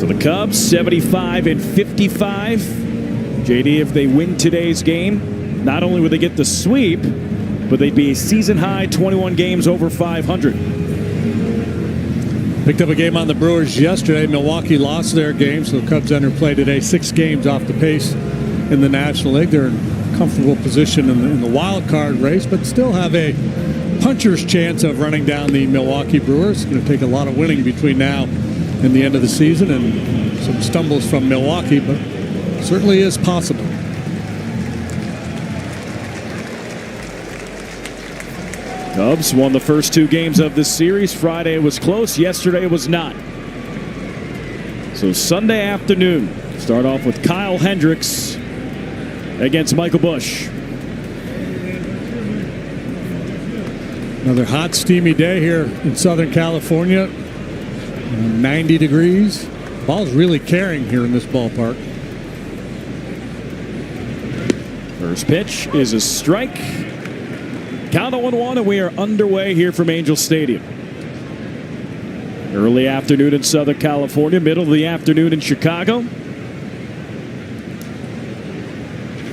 So the Cubs 75-55. JD, if they win today's game, not only would they get the sweep, but they'd be a season high 21 games over 500. Picked up a game on the Brewers yesterday. Milwaukee lost their game, so the Cubs enter play today 6 games off the pace in the National League. They're in comfortable position in the wild card race, but still have a puncher's chance of running down the Milwaukee Brewers. It's going to take a lot of winning between now and the end of the season, and some stumbles from Milwaukee, but certainly is possible. Cubs won the first 2 games of this series. Friday was close. Yesterday was not. So Sunday afternoon, start off with Kyle Hendricks against Michael Busch. Another hot, steamy day here in Southern California. 90 degrees. Ball's really carrying here in this ballpark. First pitch is a strike. Count 0-1, and we are underway here from Angel Stadium. Early afternoon in Southern California, middle of the afternoon in Chicago.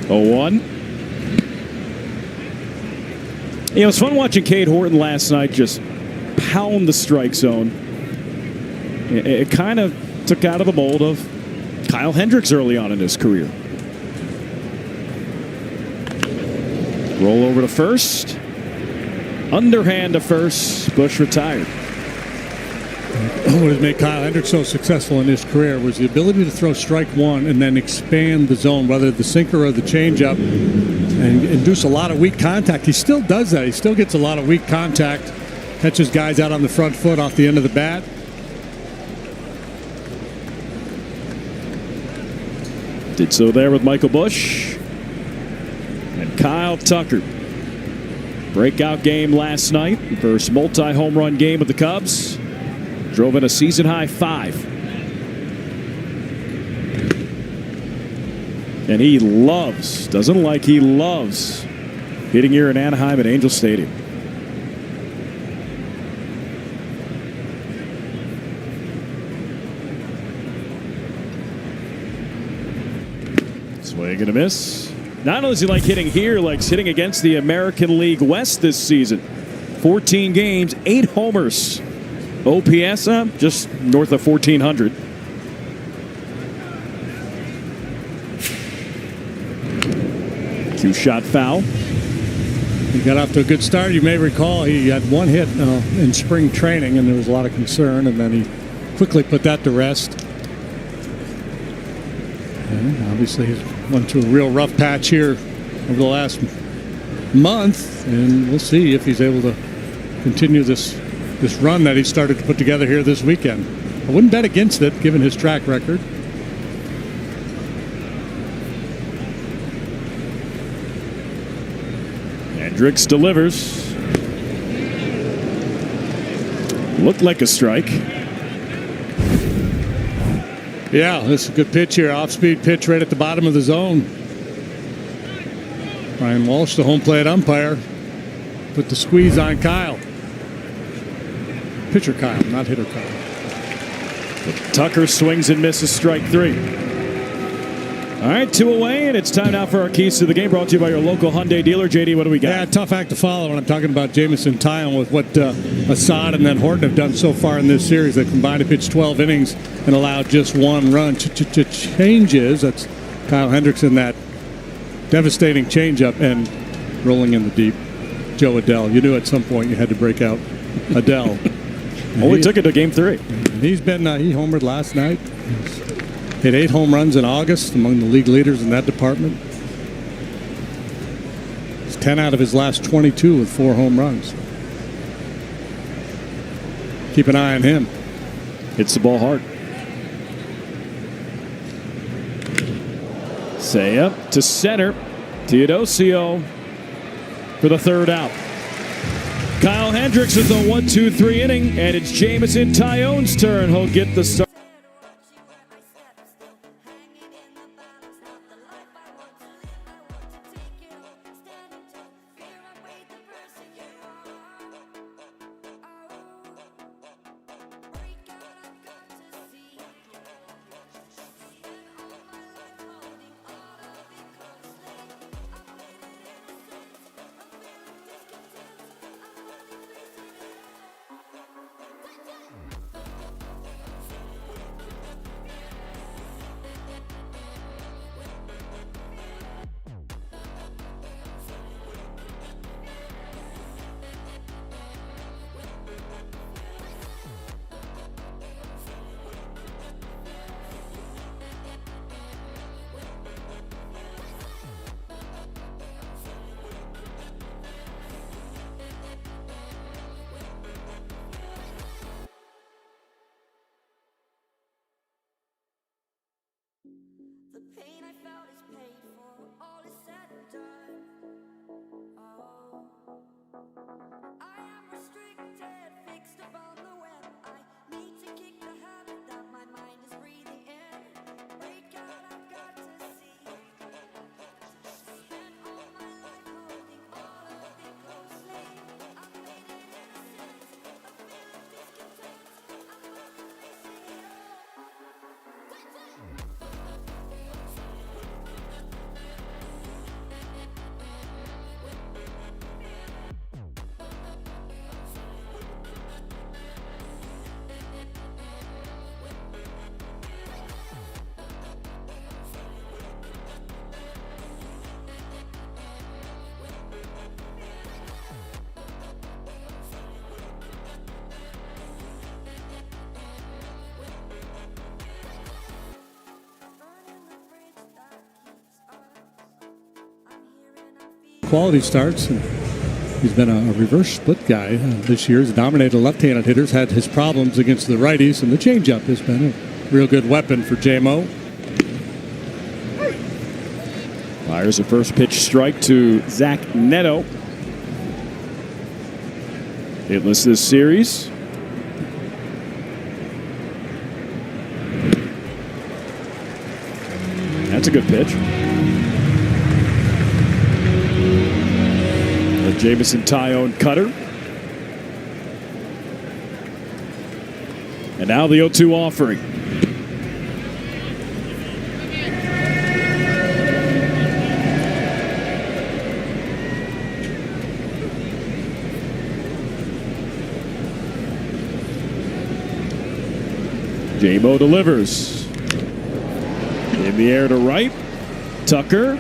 0-1. You know, it was fun watching Cade Horton last night just pound the strike zone. It kind of took out of the mold of Kyle Hendricks early on in his career. Roll over to first. Underhand to first. Busch retired. What has made Kyle Hendricks so successful in his career was the ability to throw strike one and then expand the zone, whether the sinker or the changeup, and induce a lot of weak contact. He still does that. He still gets a lot of weak contact. Catches guys out on the front foot off the end of the bat. Did so there with Michael Busch. And Kyle Tucker. Breakout game last night. First multi-home run game with the Cubs. Drove in a season-high 5. And he loves hitting here in Anaheim at Angel Stadium. Swing and a miss. Not only does he like hitting here, he likes hitting against the American League West this season. 14 games, 8 homers. OPS just north of 1,400. Cue shot foul. He got off to a good start. You may recall he had 1 hit in spring training, and there was a lot of concern, and then he quickly put that to rest. And obviously he's went through a real rough patch here over the last month, and we'll see if he's able to continue this run that he started to put together here this weekend. I wouldn't bet against it, given his track record. Hendricks delivers. Looked like a strike. Yeah, this is a good pitch here. Off-speed pitch right at the bottom of the zone. Ryan Walsh, the home plate umpire, put the squeeze on Kyle. Pitcher Kyle, not hitter Kyle. Tucker swings and misses strike 3. All right, 2 away, and it's time now for our keys to the game, brought to you by your local Hyundai dealer. JD, what do we got? Yeah, tough act to follow when I'm talking about Jameson Taillon with what Assad and then Horton have done so far in this series. They combined to pitch 12 innings and allowed just 1 run. Changes. That's Kyle Hendricks in that devastating changeup and rolling in the deep. Joe Adell. You knew at some point you had to break out Adell. Only took it to game 3. He's been he homered last night. Hit 8 home runs in August, among the league leaders in that department. It's 10 out of his last 22 with 4 home runs. Keep an eye on him. Hits the ball hard. Seiya to center. Teodosio for the 3rd out. Kyle Hendricks is the 1-2-3 inning, and it's Jameson Taillon's turn. He'll get the start. quality starts. And he's been a reverse split guy this year. He's dominated left-handed hitters, had his problems against the righties, and the changeup has been a real good weapon for J-Mo. Fires a first pitch strike to Zach Neto. Hitless this series. That's a good pitch. The Jamison Tyone cutter. And now the 0-2 offering. J-Mo delivers. In the air to right. Tucker.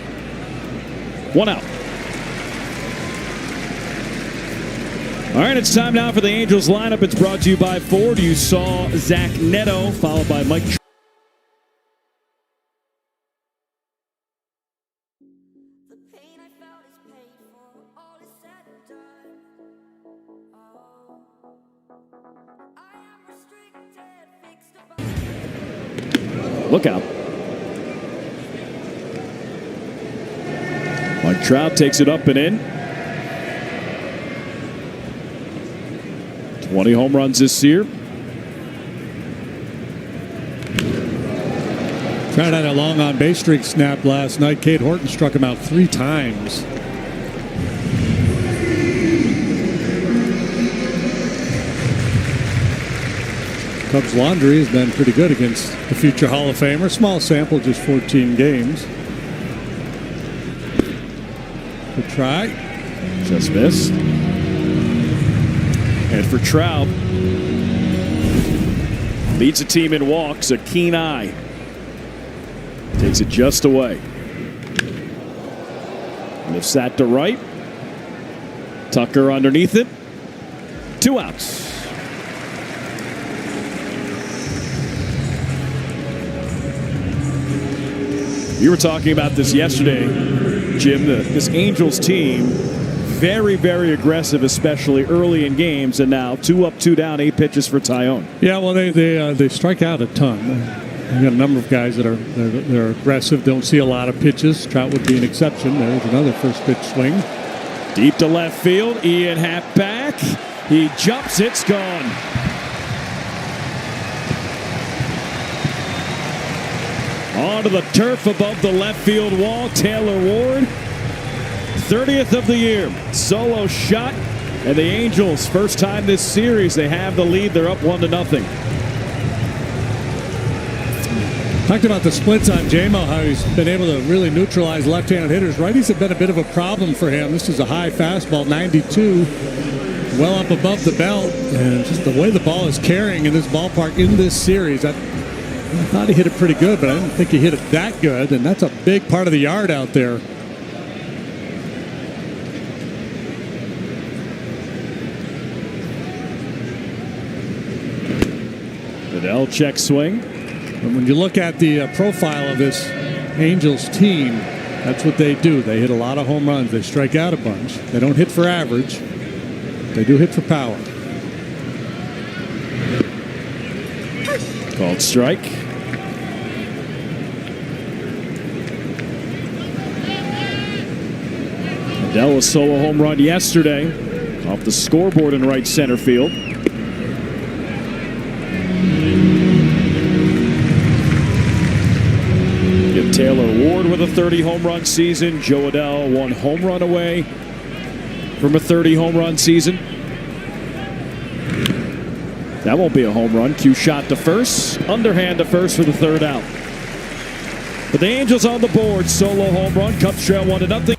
One out. All right, it's time now for the Angels lineup. It's brought to you by Ford. You saw Zach Neto, followed by Mike. Look out. Mike Trout takes it up and in. 20 home runs this year. Trout had a long on-base streak snapped last night. Cade Horton struck him out 3 times. Cubs laundry has been pretty good against the future Hall of Famer. Small sample, just 14 games. Good try. Just missed. And for Trout, leads the team in walks, a keen eye. Takes it just away. Lifts that to right. Tucker underneath it. 2 outs. You were talking about this yesterday, Jim. This Angels team, very, very aggressive, especially early in games, and now 2 up, 2 down, 8 pitches for Tyone. Yeah, well, they strike out a ton. You got a number of guys that are aggressive, don't see a lot of pitches. Trout would be an exception. There's another first pitch swing. Deep to left field, Ian Happ back. He jumps, it's gone. Onto the turf above the left field wall, Taylor Ward. 30th of the year, solo shot, and the Angels, first time this series, they have the lead. They're up 1-0. Talked about the splits on J-Mo, how he's been able to really neutralize left-handed hitters. Righties have been a bit of a problem for him. This is a high fastball, 92, well up above the belt, and just the way the ball is carrying in this ballpark in this series, I thought he hit it pretty good, but I didn't think he hit it that good, and that's a big part of the yard out there. Fidel check swing. And when you look at the profile of this Angels team, that's what they do. They hit a lot of home runs. They strike out a bunch. They don't hit for average. They do hit for power. Called strike. Fidel a solo home run yesterday off the scoreboard in right center field. Taylor Ward with a 30 home run season. Joe Adell 1 home run away from a 30 home run season. That won't be a home run. Q shot to first. Underhand to first for the 3rd out. But the Angels on the board. Solo home run. Cubs trail 1-0.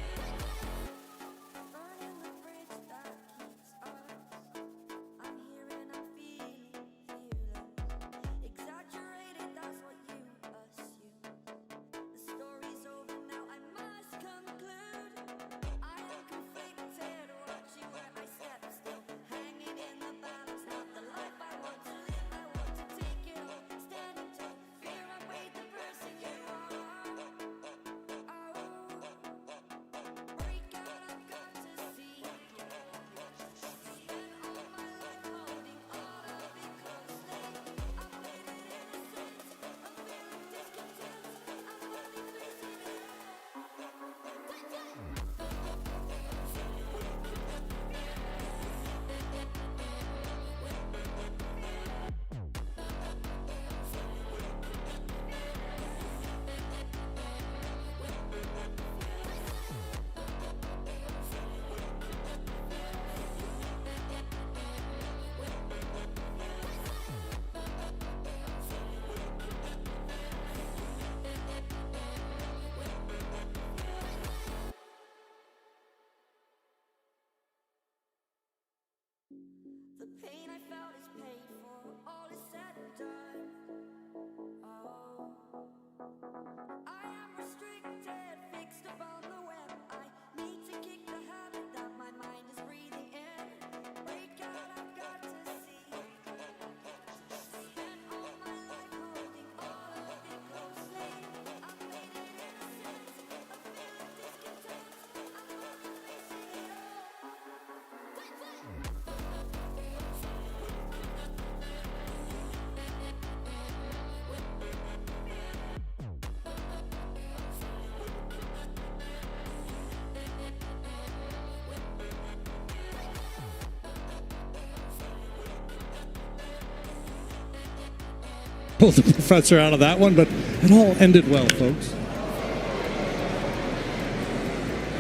pulled the professor out of that one, but it all ended well, folks.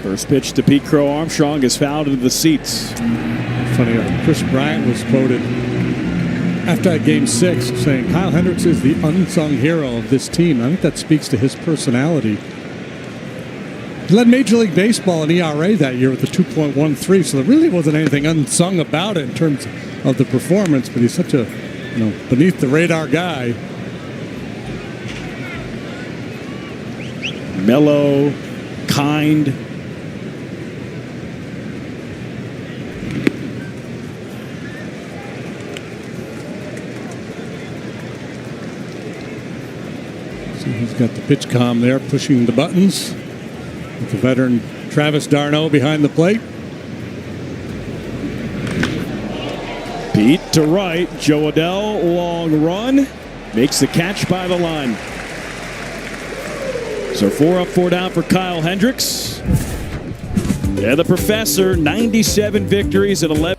First pitch to Pete Crow Armstrong is fouled into the seats. Funny, Chris Bryant was quoted after that Game 6 saying Kyle Hendricks is the unsung hero of this team. I think that speaks to his personality. He led Major League Baseball in ERA that year with a 2.13, so there really wasn't anything unsung about it in terms of the performance, but he's such a beneath-the-radar guy. Mellow, kind. So he's got the pitch comm there, pushing the buttons. With the veteran Travis d'Arnaud behind the plate. Pete to right. Joe Adell, long run. Makes the catch by the line. So 4 up, 4 down for Kyle Hendricks. Yeah, the professor, 97 victories at 11.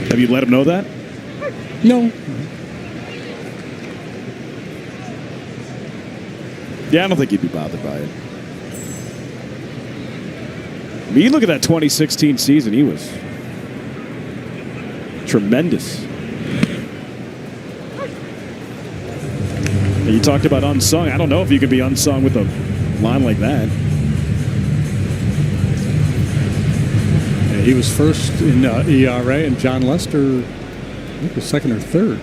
Have you let him know that? No. Yeah, I don't think he'd be bothered by it. I mean, you look at that 2016 season, he was tremendous. And you talked about unsung. I don't know if you can be unsung with a line like that. He was first in ERA, and John Lester, I think, was second or third.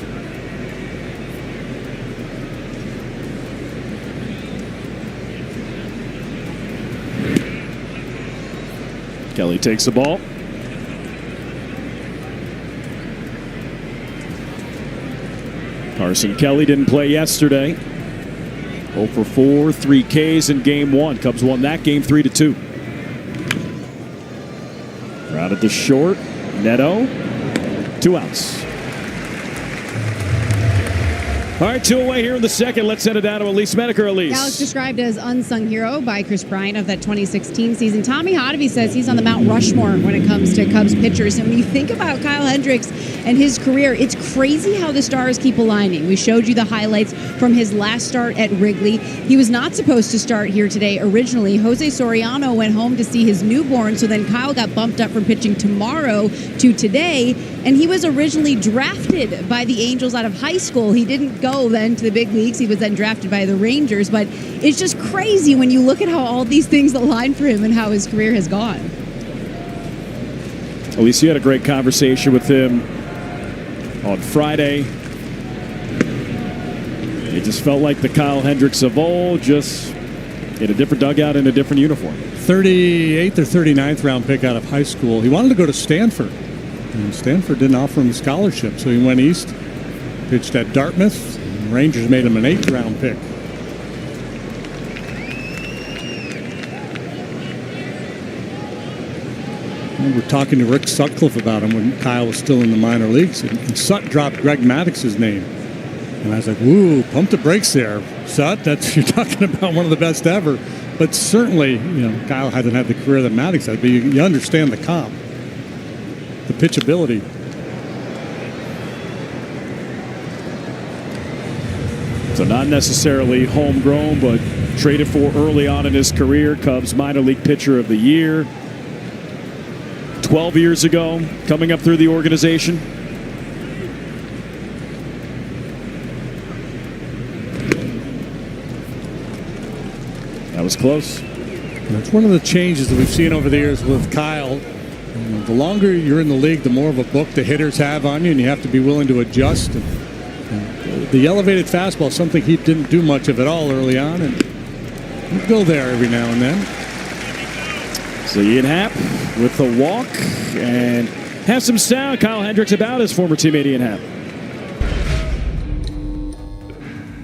Kelly takes the ball. Carson Kelly didn't play yesterday. 0 for 4, 3 Ks in Game 1. Cubs won that game 3-2. Grounded to short. Neto. 2 outs. All right, 2 away here in the second. Let's send it down to Elise Menaker. Elise. Alex described as unsung hero by Chris Bryant of that 2016 season. Tommy Hotovy says he's on the Mount Rushmore when it comes to Cubs pitchers. And when you think about Kyle Hendricks and his career, it's crazy how the stars keep aligning. We showed you the highlights from his last start at Wrigley. He was not supposed to start here today originally. Jose Soriano went home to see his newborn, so then Kyle got bumped up from pitching tomorrow to today. And he was originally drafted by the Angels out of high school. He didn't go then to the big leagues. He was then drafted by the Rangers. But it's just crazy when you look at how all these things align for him and how his career has gone. At least you had a great conversation with him on Friday. It just felt like the Kyle Hendricks of old, just in a different dugout in a different uniform. 38th or 39th round pick out of high school. He wanted to go to Stanford. And Stanford didn't offer him a scholarship, so he went east, pitched at Dartmouth. And the Rangers made him an 8th round pick. I remember talking to Rick Sutcliffe about him when Kyle was still in the minor leagues, and Sut dropped Greg Maddox's name. And I was like, woo, pump the brakes there, Sut. You're talking about one of the best ever. But certainly, Kyle hasn't had the career that Maddox had, but you understand the comp. The pitchability. So not necessarily homegrown, but traded for early on in his career. Cubs minor league pitcher of the year. 12 years ago, coming up through the organization. That was close. That's one of the changes that we've seen over the years with Kyle. The longer you're in the league, the more of a book the hitters have on you, and you have to be willing to adjust. The elevated fastball is something he didn't do much of at all early on, and he'd go there every now and then. So Ian Happ with the walk, and have some sound. Kyle Hendricks about his former teammate Ian Happ.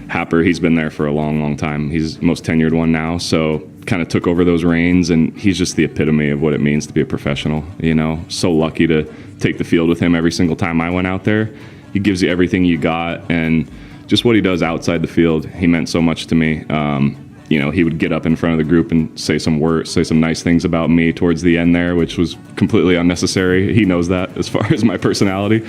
Happer, he's been there for a long, long time. He's the most tenured one now, so kind of took over those reins, and he's just the epitome of what it means to be a professional. You know, so lucky to take the field with him every single time I went out there. He gives you everything you got, and just what he does outside the field, he meant so much to me. You know, he would get up in front of the group and say some nice things about me towards the end there, which was completely unnecessary. He knows that as far as my personality.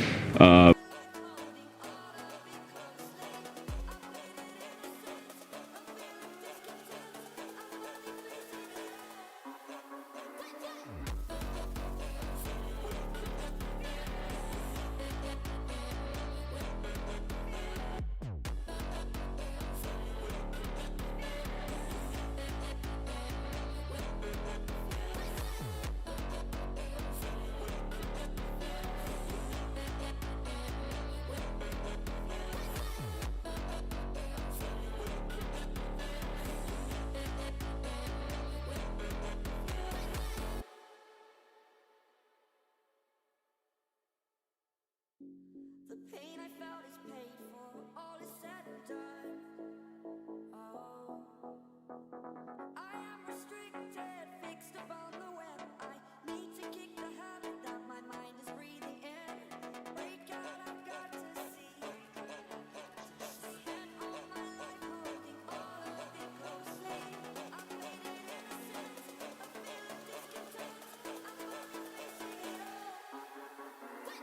The pain I felt is paid for, all is said and done. Oh, I am restricted, fixed upon the web. I need to kick the habit that my mind is breathing in. Break out, I've got to see. Spent all my life holding all of it closely. I've made it innocent, a bit of discontent. I'm only facing it all.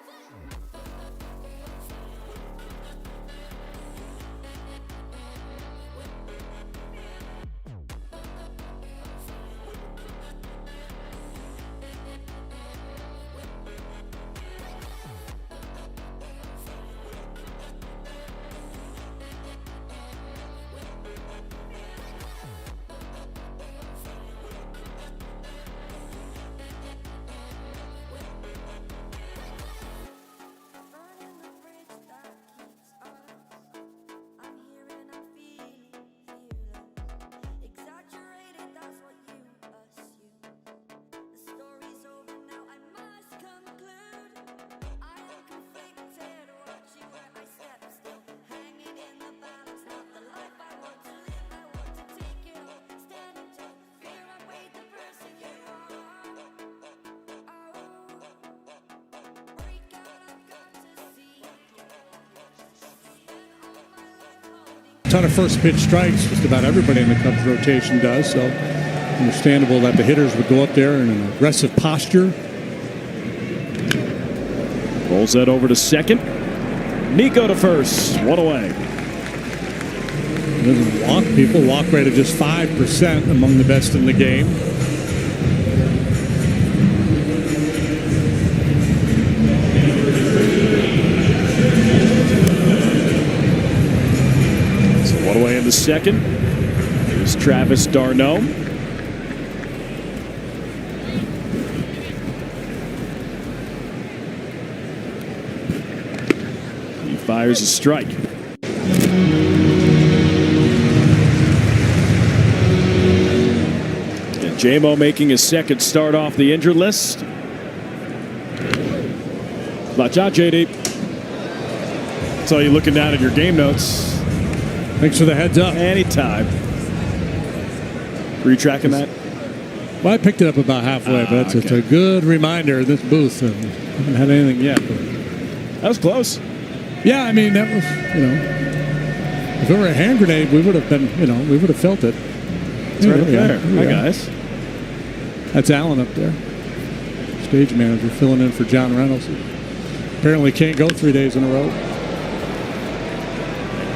Burning the bridge that keeps us. I'm here and I'm feeling fearless. Exaggerated, that's what you assume. The story's over now, I must conclude. I am conflicted, watching where I step still. Hanging in the balance, not the life I want to live. I want to take it all, standing tall. Fear I weighed the person you are. Break out, I've got to see. Ton of first pitch strikes. Just about everybody in the Cubs rotation does. So understandable that the hitters would go up there in an aggressive posture. Rolls that over to second. Nico to first. One away. Doesn't walk people. Walk rate of just 5%, among the best in the game. So one away in the second. Here's Travis d'Arnaud. He fires a strike. And J-Mo making his second start off the injured list. Watch out, JD. Saw you looking down at your game notes. Thanks for the heads up. Anytime. Were you tracking that? Well, I picked it up about halfway, but it's a good reminder in this booth. I haven't had anything yet. But that was close. Yeah, I mean, that was, if it were a hand grenade, we would have been, we would have felt it. It's right up there. Hi, guys. That's Alan up there. Stage manager filling in for John Reynolds. Apparently can't go 3 days in a row.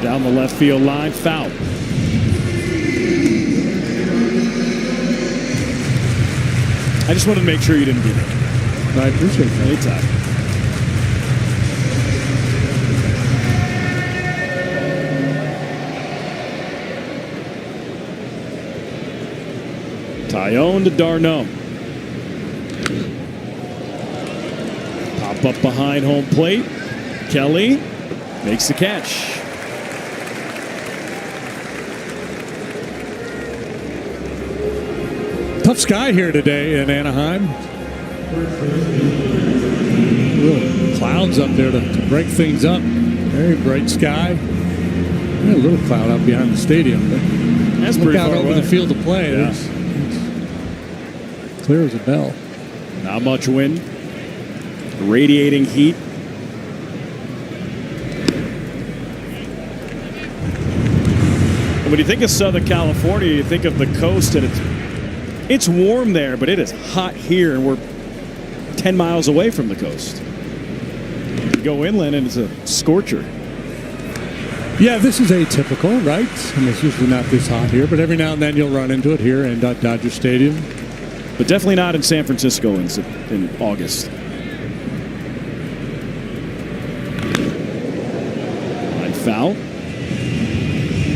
Down the left field line, foul. I just wanted to make sure you didn't get it. I appreciate that. Anytime. Tyone to d'Arnaud. Pop up behind home plate. Kelly makes the catch. Tough sky here today in Anaheim. Little clouds up there to break things up. Very bright sky. A little cloud out behind the stadium. But That's look pretty out far over away. the field of play. Yeah. There's clear as a bell. Not much wind. Radiating heat. And when you think of Southern California, you think of the coast, and it's warm there, but it is hot here, and we're 10 miles away from the coast. You go inland, and it's a scorcher. Yeah, this is atypical, right? And it's usually not this hot here, but every now and then you'll run into it here in Dodger Stadium. But definitely not in San Francisco in August. Line foul.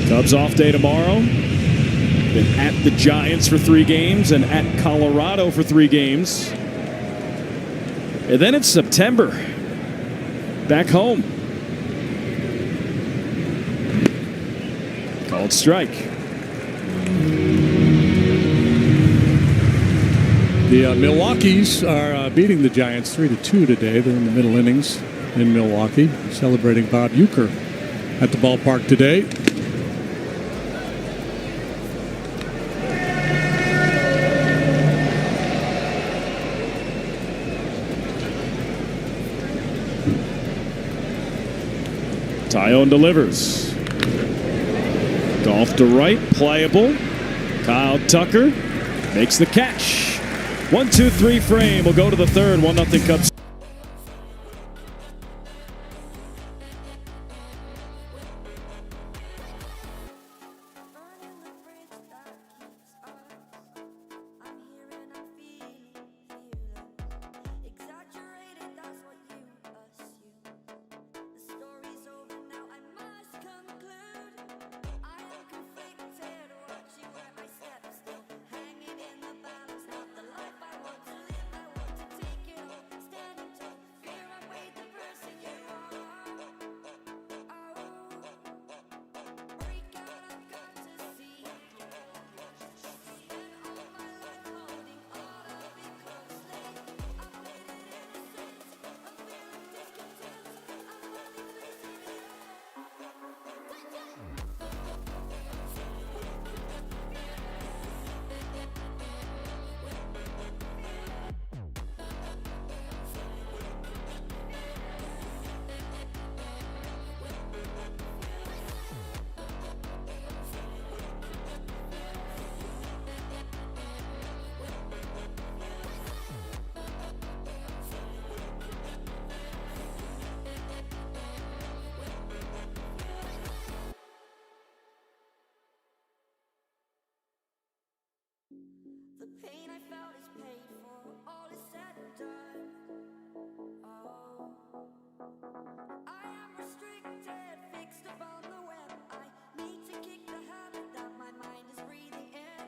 Cubs off day tomorrow. Then at the Giants for 3 games and at Colorado for 3 games. And then it's September. Back home. Called strike. The Milwaukee's are beating the Giants 3-2 today. They're in the middle innings in Milwaukee, celebrating Bob Uecker at the ballpark today. Tyone delivers. Golf to right, playable. Kyle Tucker makes the catch. 1-2-3 frame. We'll go to the third. 1-0 Cubs. Burning the bridge that keeps us. I'm here and I feel exaggerated, that's what you assume. The story's over now, I must conclude. I am conflicted, watching where I step, still hanging in the balance. Not the life I want to live, I want to take it all, standing tall. Fear I weighed the person you are. Break out, I've got to see. Spent all my life holding all of it closely. I've made it innocent. I'm feeling discontent. I'm finally facing it The pain I felt is paid for, all is said and done. Oh, I am restricted, fixed upon the web. I need to kick the habit that my mind is breathing in.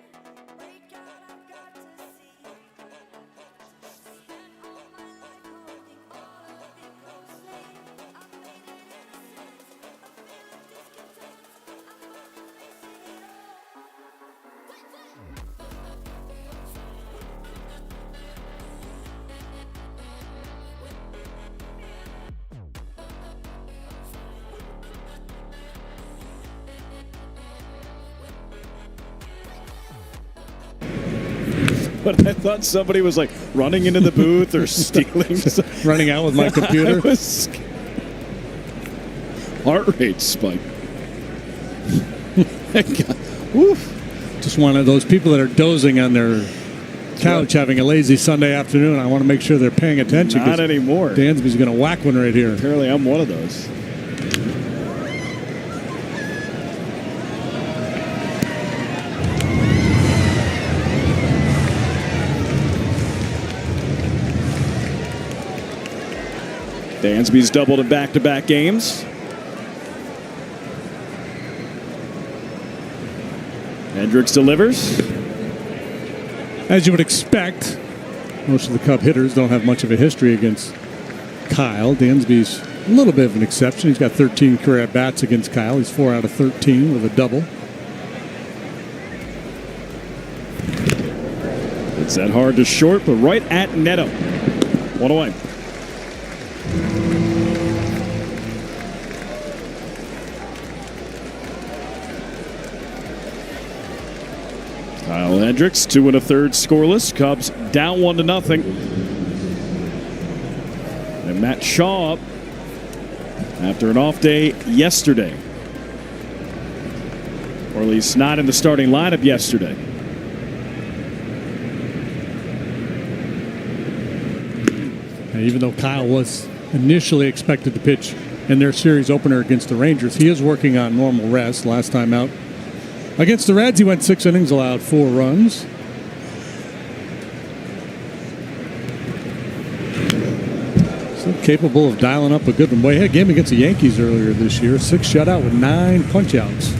Break out, I've got to see. Spent all my life holding all of it closely. I've made it innocent, I'm feeling discontent. I'm finally facing it all. But I thought somebody was like running into the booth or stealing something. Running out with my computer. Heart rate spike. Woof. Just one of those people that are dozing on their couch having a lazy Sunday afternoon. I want to make sure they're paying attention. Not anymore. Dansby's going to whack one right here. Apparently I'm one of those. Dansby's doubled in back-to-back games. Hendricks delivers. As you would expect, most of the Cub hitters don't have much of a history against Kyle. Dansby's a little bit of an exception. He's got 13 career at-bats against Kyle. He's 4 out of 13 with a double. It's that hard to short, but right at Neto. 1 away. Kyle Hendricks, 2 1/3 scoreless. Cubs down 1-0. And Matt Shaw up after an off day yesterday. Or at least not in the starting lineup yesterday. Even though Kyle was initially expected to pitch in their series opener against the Rangers, he is working on normal rest. Last time out against the Reds, he went 6 innings, allowed 4 runs. Still capable of dialing up a good one. Boy, he had a game against the Yankees earlier this year. 6 shutout with 9 punch-outs.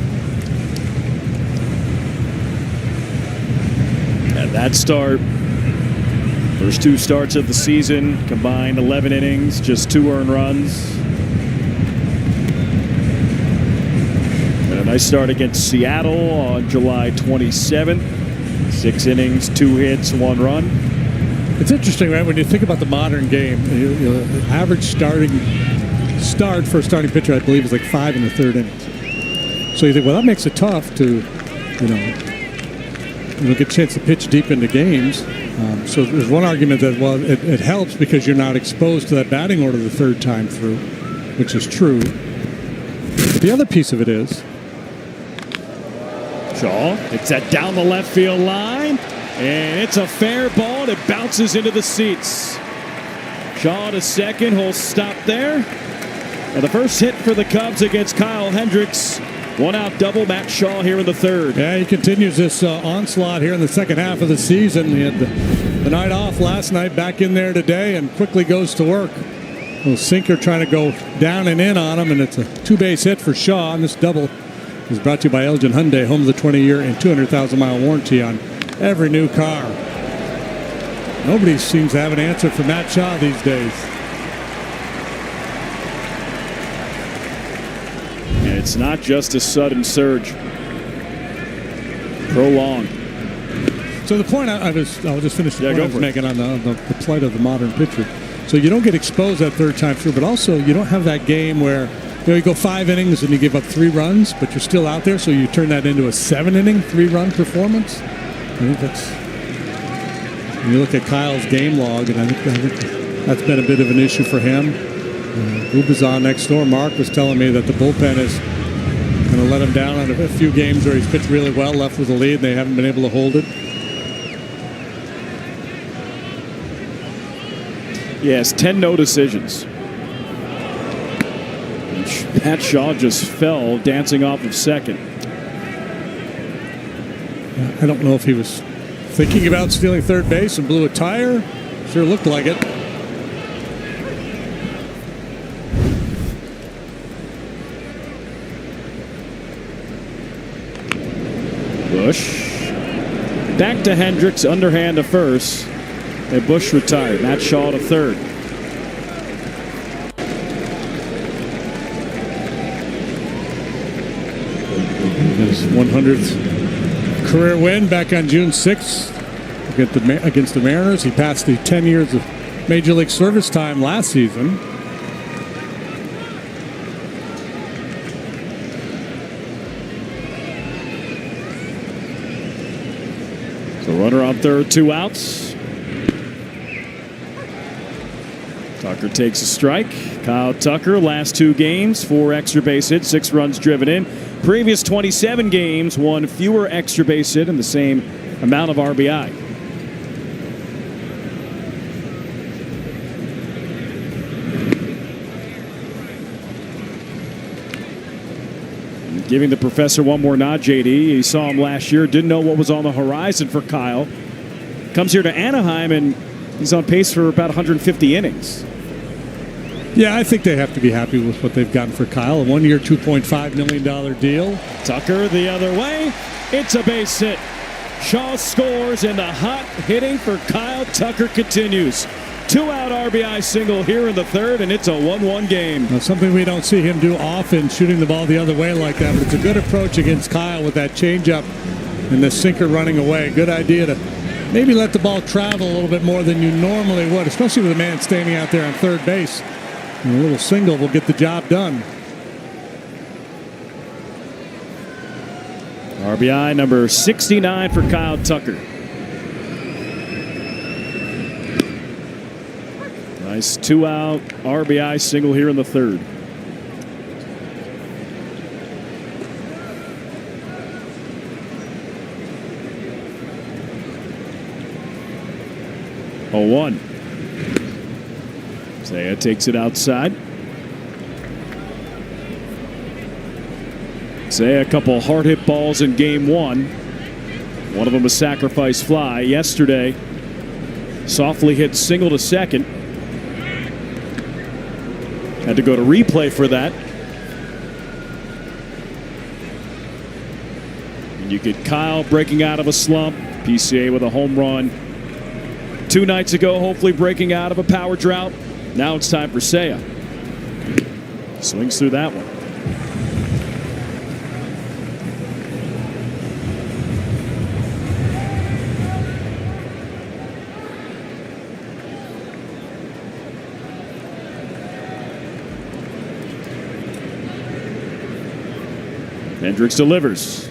And that start, first 2 starts of the season, combined 11 innings, just 2 earned runs. And a nice start against Seattle on July 27th. 6 innings, 2 hits, 1 run. It's interesting, right? When you think about the modern game, average start for a starting pitcher, I believe, is like 5 1/3 innings. So you think, well, that makes it tough to, get a chance to pitch deep into games. So there's one argument that, well, it helps because you're not exposed to that batting order the 3rd time through, which is true. But the other piece of it is Shaw, it's that down the left field line, and it's a fair ball, and it bounces into the seats. Shaw to second, he'll stop there. And the first hit for the Cubs against Kyle Hendricks. 1-out double, Matt Shaw here in the 3rd. Yeah, he continues this onslaught here in the second half of the season. He had the night off last night, back in there today, and quickly goes to work. A little sinker trying to go down and in on him, and it's a 2-base hit for Shaw. And this double is brought to you by Elgin Hyundai, home of the 20-year and 200,000-mile warranty on every new car. Nobody seems to have an answer for Matt Shaw these days. And it's not just a sudden surge. Prolonged. So the point I'll just finish the point I was making on the plight of the modern pitcher. So you don't get exposed that 3rd time through, but also you don't have that game where you go 5 innings and you give up 3 runs, but you're still out there, so you turn that into a 7-inning, 3-run performance. I think that's, when you look at Kyle's game log, and I think that's been a bit of an issue for him. Ubazan next door, Mark, was telling me that the bullpen is going to let him down on a few games where he's pitched really well, left with a lead, and they haven't been able to hold it. Yes, 10 no decisions. Matt Shaw just fell, dancing off of second. I don't know if he was thinking about stealing 3rd base and blew a tire. Sure looked like it. Bush. Back to Hendricks, underhand to first. And Bush retired. Matt Shaw to 3rd. His 100th career win back on June 6th against the Mariners. He passed the 10 years of Major League service time last season. So runner on 3rd, 2 outs. Tucker takes a strike. Kyle Tucker, last 2 games, 4 extra base hits, 6 runs driven in. Previous 27 games, 1 fewer extra base hit and the same amount of RBI. Giving the professor one more nod, JD. He saw him last year, didn't know what was on the horizon for Kyle. Comes here to Anaheim, and he's on pace for about 150 innings. Yeah, I think they have to be happy with what they've gotten for Kyle. A 1-year, $2.5 million deal. Tucker the other way. It's a base hit. Shaw scores, and the hot hitting for Kyle Tucker continues. 2-out RBI single here in the 3rd, and it's a 1-1 game. Now, something we don't see him do often, shooting the ball the other way like that, but it's a good approach against Kyle with that changeup and the sinker running away. Good idea to maybe let the ball travel a little bit more than you normally would, especially with a man standing out there on 3rd base. And a little single will get the job done. RBI number 69 for Kyle Tucker. Nice 2-out RBI single here in the third. Oh, 1. Zaya takes it outside. Zaya, a couple hard hit balls in game 1. One of them a sacrifice fly. Yesterday, softly hit single to second. Had to go to replay for that. And you get Kyle breaking out of a slump. PCA with a home run 2 nights ago, hopefully breaking out of a power drought. Now it's time for Seiya. Swings through that one. Hendricks delivers.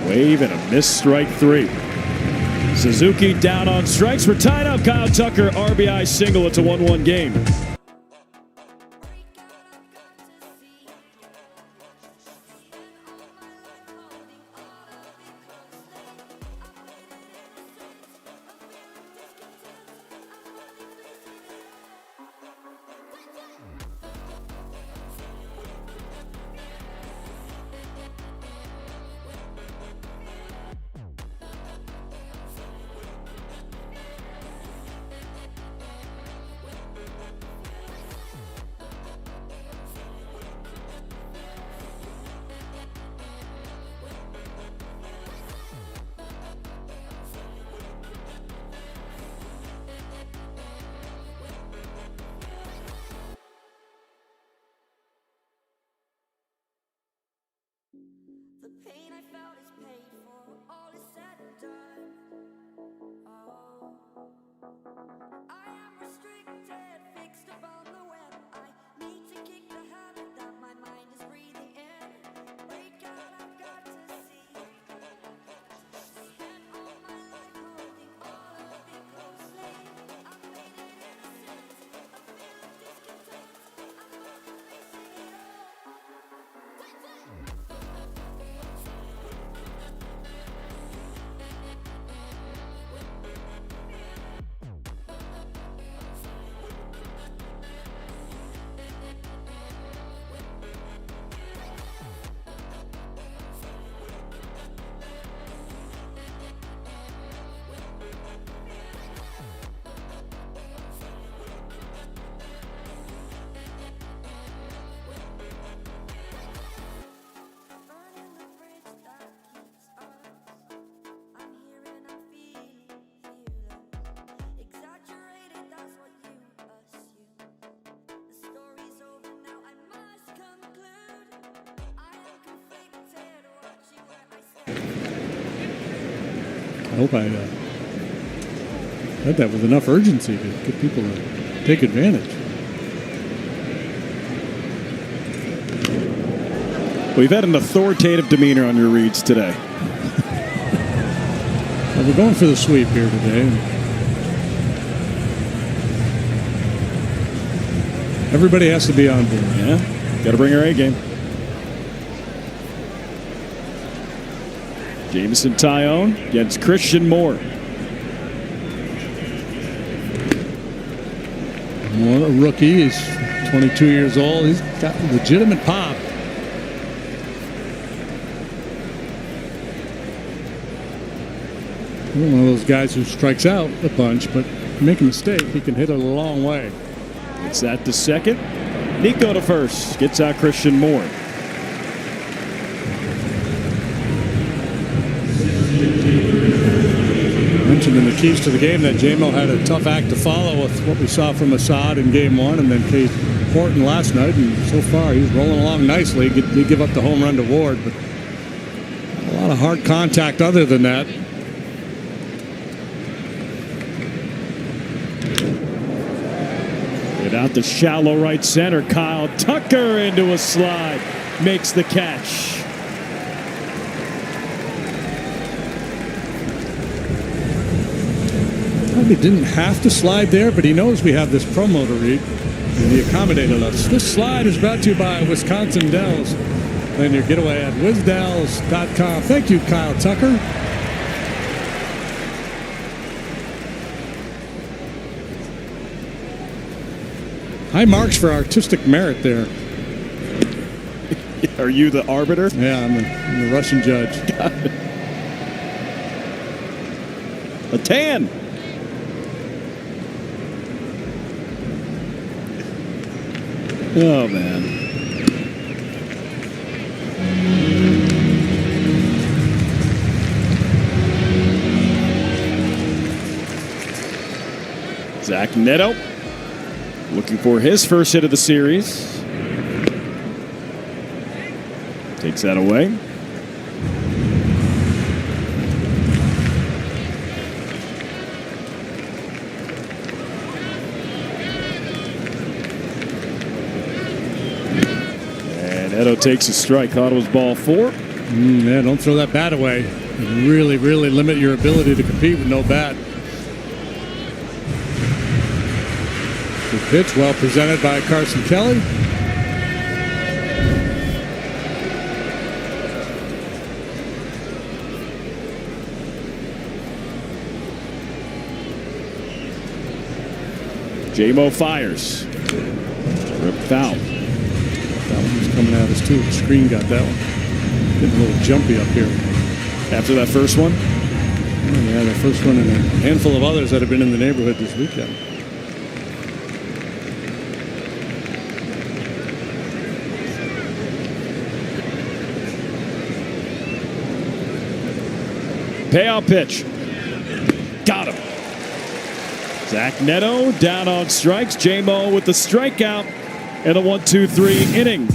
Wave and a missed strike 3. Suzuki down on strikes. We're tied up. Kyle Tucker, RBI single. It's a 1-1 game. The pain I felt is paid for, all is said and done. Oh, I am restricted, fixed upon the web. I need to kick the habit that my mind is breathing in. Break out, I've got to see. Spent all my life holding all of it closely. I've made it innocent, a feel of discontent. I'm not facing it all. Burning the bridge that keeps us. I'm here and I'm feeling fearless. Exaggerated, that's what you assume. The story's over now, I must conclude. I am conflicted, watching where I stand. I hope I had that with enough urgency to get people to take advantage. We've had an authoritative demeanor on your reads today. Well, we're going for the sweep here today. Everybody has to be on board. Yeah, got to bring our A game. Jameson Tyone against Christian Moore. Moore, a rookie, he's 22 years old. He's got legitimate pop. One of those guys who strikes out a bunch, but make a mistake, he can hit it a long way. It's that to second. Nico to first. Gets out Christian Moore. Mentioned in the keys to the game that JMO had a tough act to follow with what we saw from Assad in game 1 and then Cade Horton last night. And so far, he's rolling along nicely. He give up the home run to Ward, but a lot of hard contact other than that. Out to shallow right center. Kyle Tucker into a slide. Makes the catch. Probably didn't have to slide there, but he knows we have this promo to read, and he accommodated us. This slide is brought to you by Wisconsin Dells. And your getaway at WizDells.com. Thank you, Kyle Tucker. High marks for artistic merit there. Are you the arbiter? Yeah, I'm the Russian judge. A tan. Oh, man. Zach Neto looking for his first hit of the series. Takes that away. And Neto takes a strike. Thought it was ball 4. Yeah, don't throw that bat away. You really, really limit your ability to compete with no bat. Good pitch, well presented by Carson Kelly. J-Mo fires. Rip foul. That one was coming at us too. The screen got that one. Getting a little jumpy up here. After that first one? Oh, yeah, the first one and a handful of others that have been in the neighborhood this weekend. Payout pitch. Got him. Zach Neto down on strikes. J-Mo with the strikeout and a 1-2-3 inning.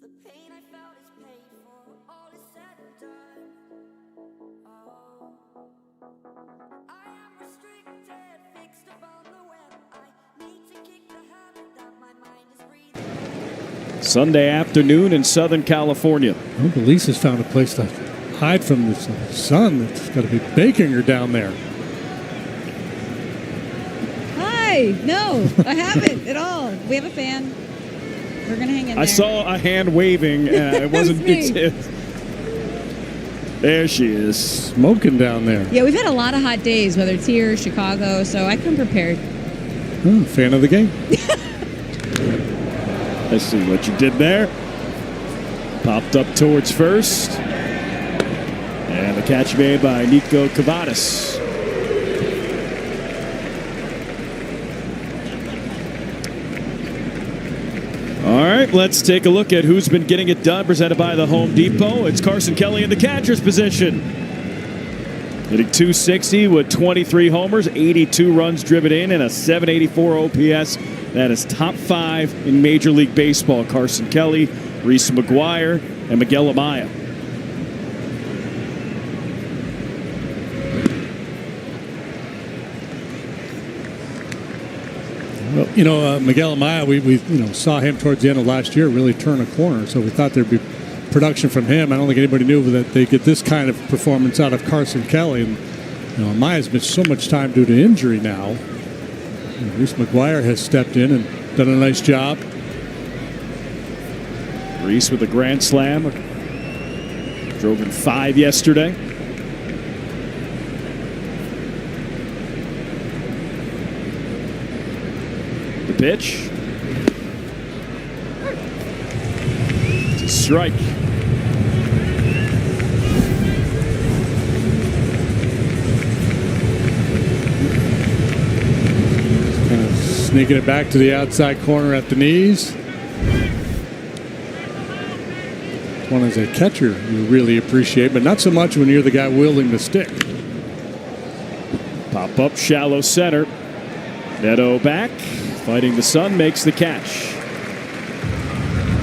The pain I felt is paid for, all is said and done. Oh, I am restricted, fixed upon the web. I need to kick the habit that my mind is breathing. Sunday afternoon in Southern California. I hope Elisa's found a place to hide from this sun that's got to be baking her down there. Hi. No, I haven't at all. We have a fan. We're going to hang in there. I saw a hand waving, and it wasn't. There she is. Smoking down there. Yeah, we've had a lot of hot days, whether it's here or Chicago, so I come prepared. Oh, fan of the game. Let's see what you did there. Popped up towards first. And the catch made by Nico Cavadas. let's take a look at who's been getting it done, presented by the Home Depot. It's Carson Kelly in the catcher's position. Hitting .260 with 23 homers, 82 runs driven in, and a .784 OPS. That is top 5 in Major League Baseball. Carson Kelly, Reese McGuire, and Miguel Amaya. Well, Miguel Amaya, we saw him towards the end of last year really turn a corner, so we thought there'd be production from him. I don't think anybody knew that they get this kind of performance out of Carson Kelly. And Amaya's missed so much time due to injury now. And Reese McGuire has stepped in and done a nice job. Reese with a grand slam. Drove in 5 yesterday. The pitch. It's a strike. Kind of sneaking it back to the outside corner at the knees. One as a catcher you really appreciate, but not so much when you're the guy wielding the stick. Pop up, shallow center. Neto back. Fighting the sun, makes the catch.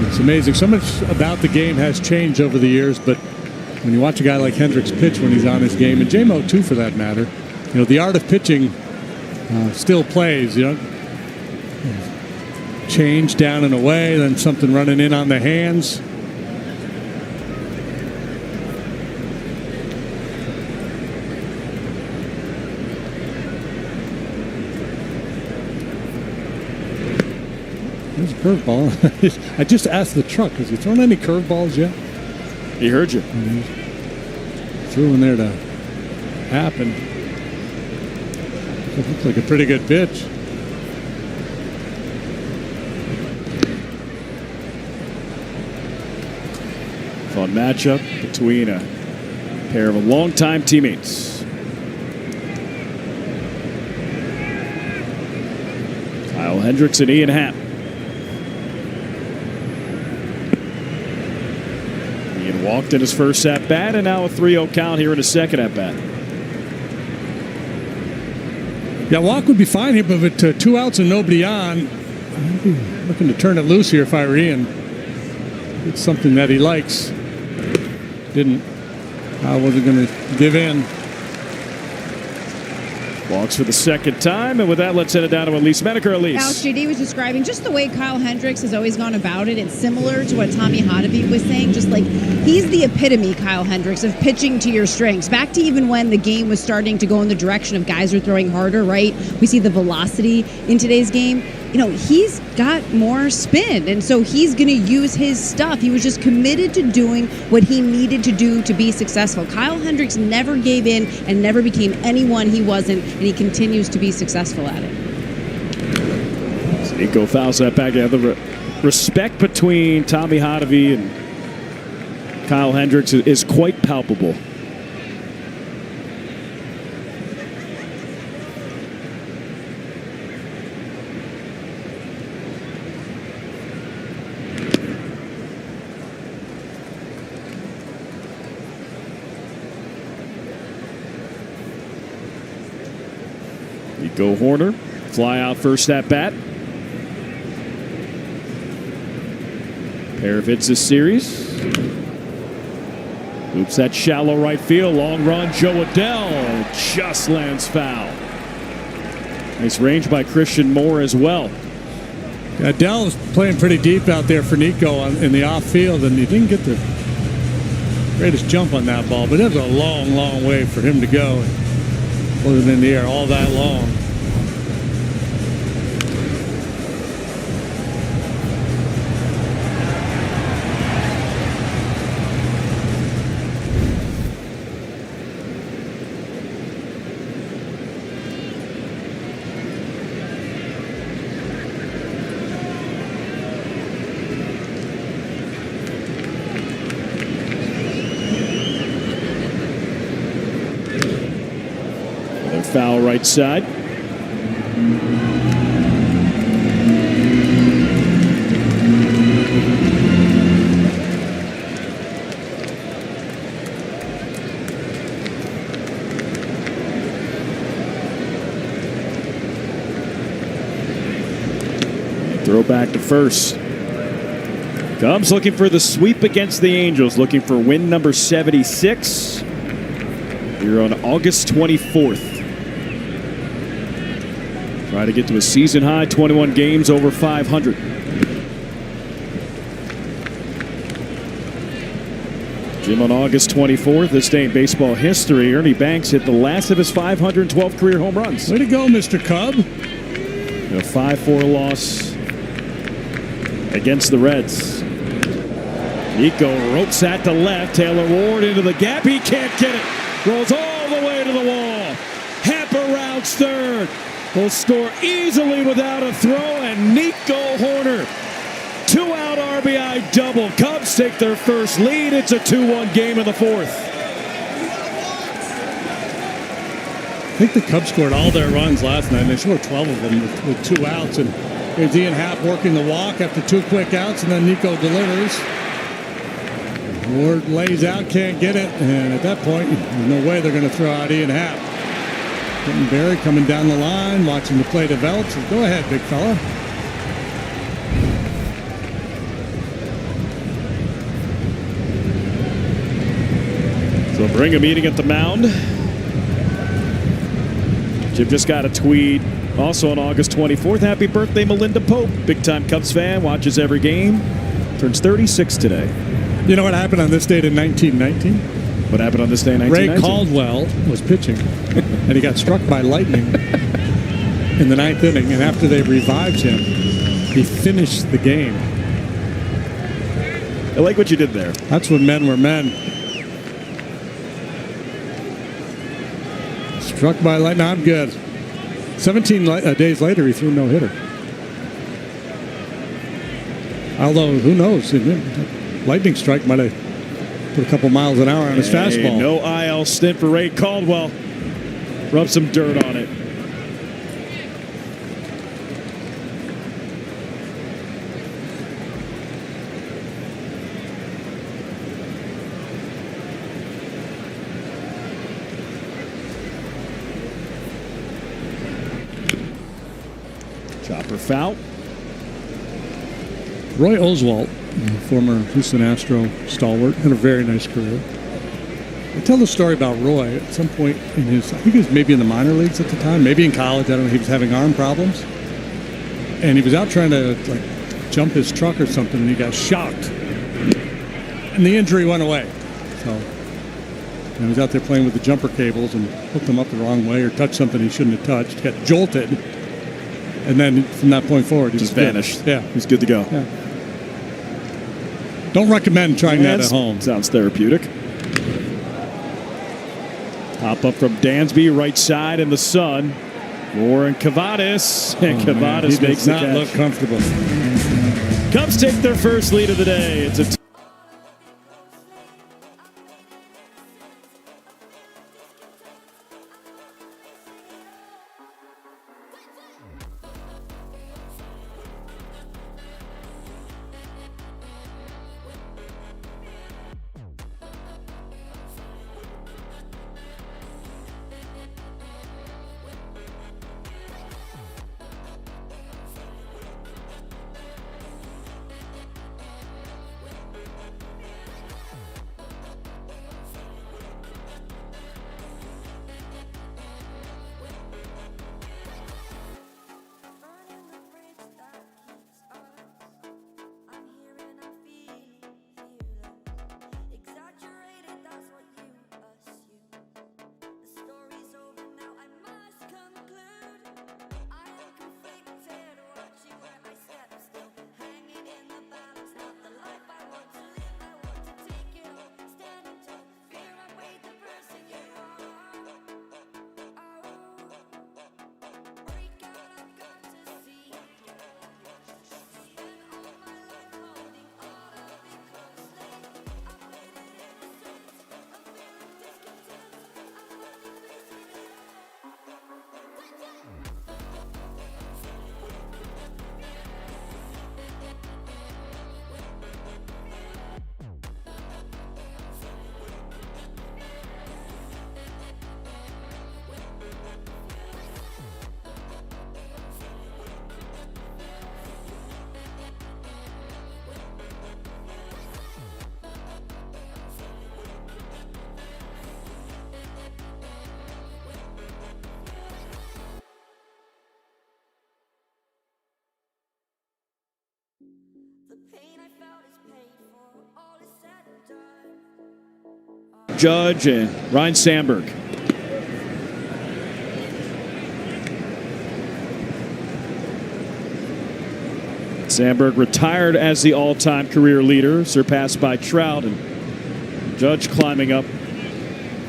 It's amazing. So much about the game has changed over the years, but when you watch a guy like Hendricks pitch when he's on his game, and J-Mo too for that matter, the art of pitching still plays. Change down and away, then something running in on the hands. There's a curveball. I just asked the truck, has he thrown any curveballs yet? He heard you. Threw in there to happen. It looks like a pretty good pitch. Fun matchup between a pair of longtime teammates. Kyle Hendricks and Ian Happ. Ian walked in his first at bat, and now a 3-0 count here in his second at bat. Yeah, walk would be fine here, but with 2 outs and nobody on, I'd be looking to turn it loose here if I were Ian. It's something that he likes. Didn't. I wasn't going to give in. Walks for the second time, and with that, let's send it down to Elise Menaker. Elise. Alex, JD was describing just the way Kyle Hendricks has always gone about it. It's similar to what Tommy Hotovy was saying. Just like he's the epitome, Kyle Hendricks, of pitching to your strengths. Back to even when the game was starting to go in the direction of guys are throwing harder, right? We see the velocity in today's game. He's got more spin, and so he's going to use his stuff. He was just committed to doing what he needed to do to be successful. Kyle Hendricks never gave in and never became anyone he wasn't, and he continues to be successful at it. Nico fouls that back. The respect between Tommy Hotovy and Kyle Hendricks is quite palpable. Go Horner, fly out first at bat. Pair of hits this series. Oops, that shallow right field. Long run, Joe Adell just lands foul. Nice range by Christian Moore as well. Adell is playing pretty deep out there for Nico in the off field, and he didn't get the greatest jump on that ball, but it was a long, long way for him to go. Put it in the air all that long. Foul right side. Throw back to first. Cubs looking for the sweep against the Angels, looking for win number 76 here on August 24th. Try to get to a season high 21 games over 500. Jim, on August 24th, this day in baseball history, Ernie Banks hit the last of his 512 career home runs. Way to go, Mr. Cub. A 5-4 loss against the Reds. Nico ropes that to left. Taylor Ward into the gap. He can't get it. Rolls all the way to the wall. Happer rounds third. Will score easily without a throw. And Nico Horner, 2-out RBI double. Cubs take their first lead. It's a 2-1 game in the fourth. I think the Cubs scored all their runs last night. They scored 12 of them with 2 outs. And there's Ian Happ working the walk after 2 quick outs, and then Nico delivers. Ward lays out, can't get it, and at that point, there's no way they're going to throw out Ian Happ. Quentin Berry coming down the line, watching the play develop. So go ahead, big fella. So bring a meeting at the mound. Jim just got a tweet. Also on August 24th, happy birthday, Melinda Pope. Big-time Cubs fan, watches every game. Turns 36 today. You know what happened on this date in 1919? What happened on this day in Ray 1919? Caldwell was pitching, and he got struck by lightning in the 9th inning. And after they revived him, he finished the game. I like what you did there. That's when men were men. Struck by lightning. I'm good. 17 days later, he threw a no-hitter. Although, who knows? Lightning strike might have put a couple miles an hour on his fastball. No IL stint for Ray Caldwell. Rub some dirt on it. Chopper foul. Roy Oswalt, former Houston Astro stalwart, had a very nice career. I tell the story about Roy at some point in his, I think he was maybe in the minor leagues at the time, maybe in college, I don't know, he was having arm problems. And he was out trying to jump his truck or something, and he got shocked. And the injury went away. So he was out there playing with the jumper cables and hooked them up the wrong way or touched something he shouldn't have touched, got jolted. And then from that point forward, he just was vanished. Good. Yeah. He's good to go. Yeah. Don't recommend trying that at home. Sounds therapeutic. Hop up from Dansby, right side in the sun. Warren Cavadis. And Cavadis makes the catch. He does not look comfortable. Cubs take their first lead of the day. It's a Judge and Ryan Sandberg. Sandberg retired as the all-time career leader, surpassed by Trout, and Judge climbing up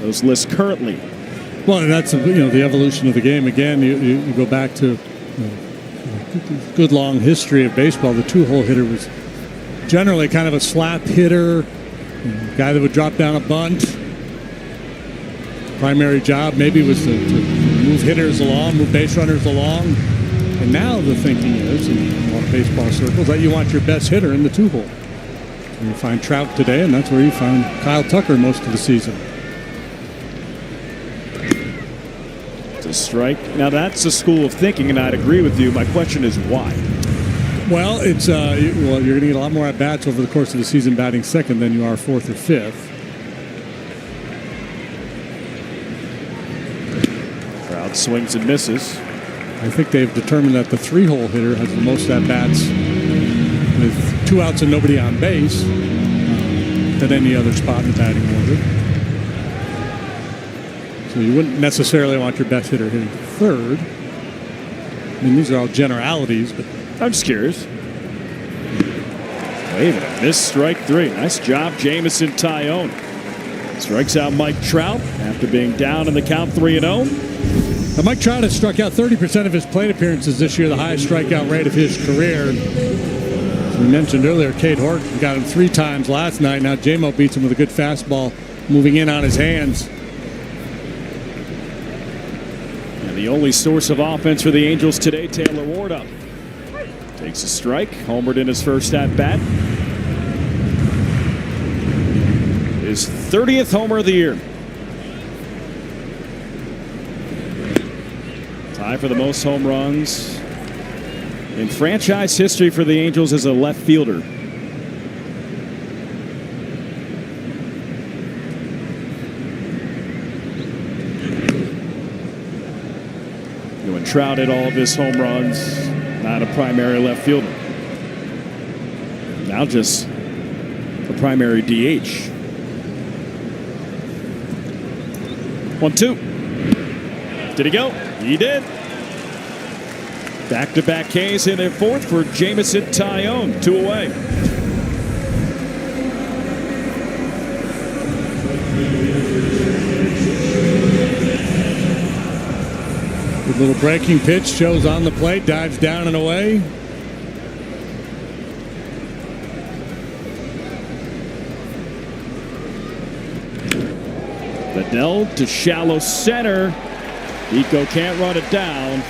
those lists currently. Well, that's the evolution of the game. Again, you go back to good long history of baseball. The two-hole hitter was generally kind of a slap hitter, guy that would drop down a bunt. Primary job maybe was to move hitters along, move base runners along. And now the thinking is, in a lot of baseball circles, that you want your best hitter in the two-hole. And you find Trout today, and that's where you found Kyle Tucker most of the season. It's a strike. Now that's a school of thinking, and I'd agree with you. My question is why? Well, it's you're going to get a lot more at bats over the course of the season batting second than you are fourth or fifth. Trout swings and misses. I think they've determined that the three-hole hitter has the most at-bats with 2 outs and nobody on base than any other spot in the batting order. So you wouldn't necessarily want your best hitter hitting third. I mean, these are all generalities, but I'm just curious. Wait a minute. Missed strike 3. Nice job, Jamison Tyone. Strikes out Mike Trout after being down in the count 3-0. Now, Mike Trout has struck out 30% of his plate appearances this year, the highest strikeout rate of his career. As we mentioned earlier, Cade Horton got him 3 times last night. Now J-Mo beats him with a good fastball moving in on his hands. And the only source of offense for the Angels today, Taylor Ward up. Takes a strike, homered in his first at-bat. His 30th homer of the year. Tie for the most home runs in franchise history for the Angels as a left fielder. When Trout hit all of his home runs, not a primary left fielder. Now just a primary DH. 1-2. Did he go? He did. Back-to-back Ks in their fourth for Jamison Tyone. 2 away. Good little breaking pitch. Shows on the plate. Dives down and away. Bedell to shallow center. Nico can't run it down.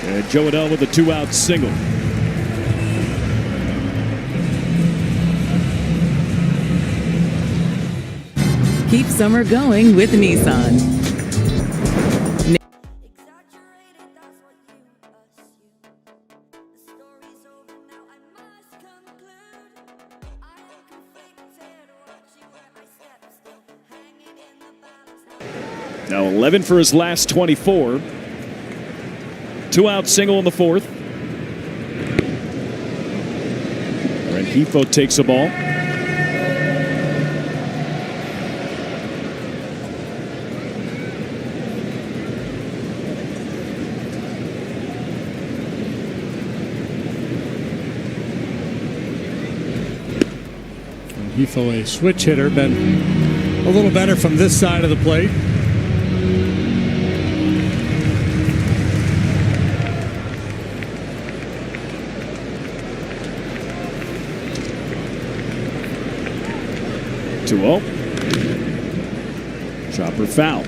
And Joe Adell with a 2-out single. Keep summer going with Nissan. Exaggerated, that's what you assume. The story's over now, I must conclude. I am conflicted, watching where my steps go, hanging in the balance. Now 11 for his last 24. 2-out single in the fourth. Rengifo takes the ball. Rengifo, a switch hitter, been a little better from this side of the plate. Chopper foul.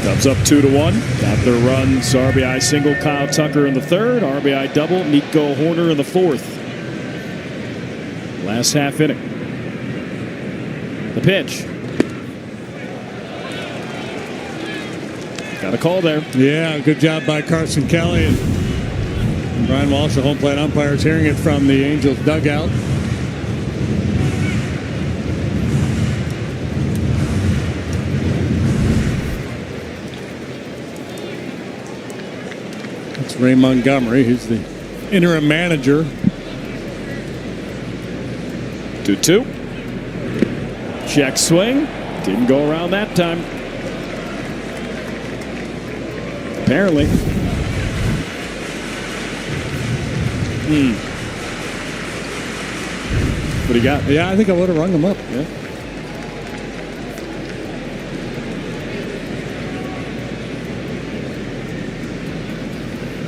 Cubs up 2-1. Got their runs. RBI single, Kyle Tucker in the third. RBI double, Nico Horner in the fourth. Last half inning. The pitch. Got a call there. Yeah, good job by Carson Kelly. And Brian Walsh, the home plate umpire, is hearing it from the Angels dugout. It's Ray Montgomery, who's the interim manager. 2-2. Check swing. Didn't go around that time. Apparently. What do you got? Yeah, I think I would have rung him up. Yeah.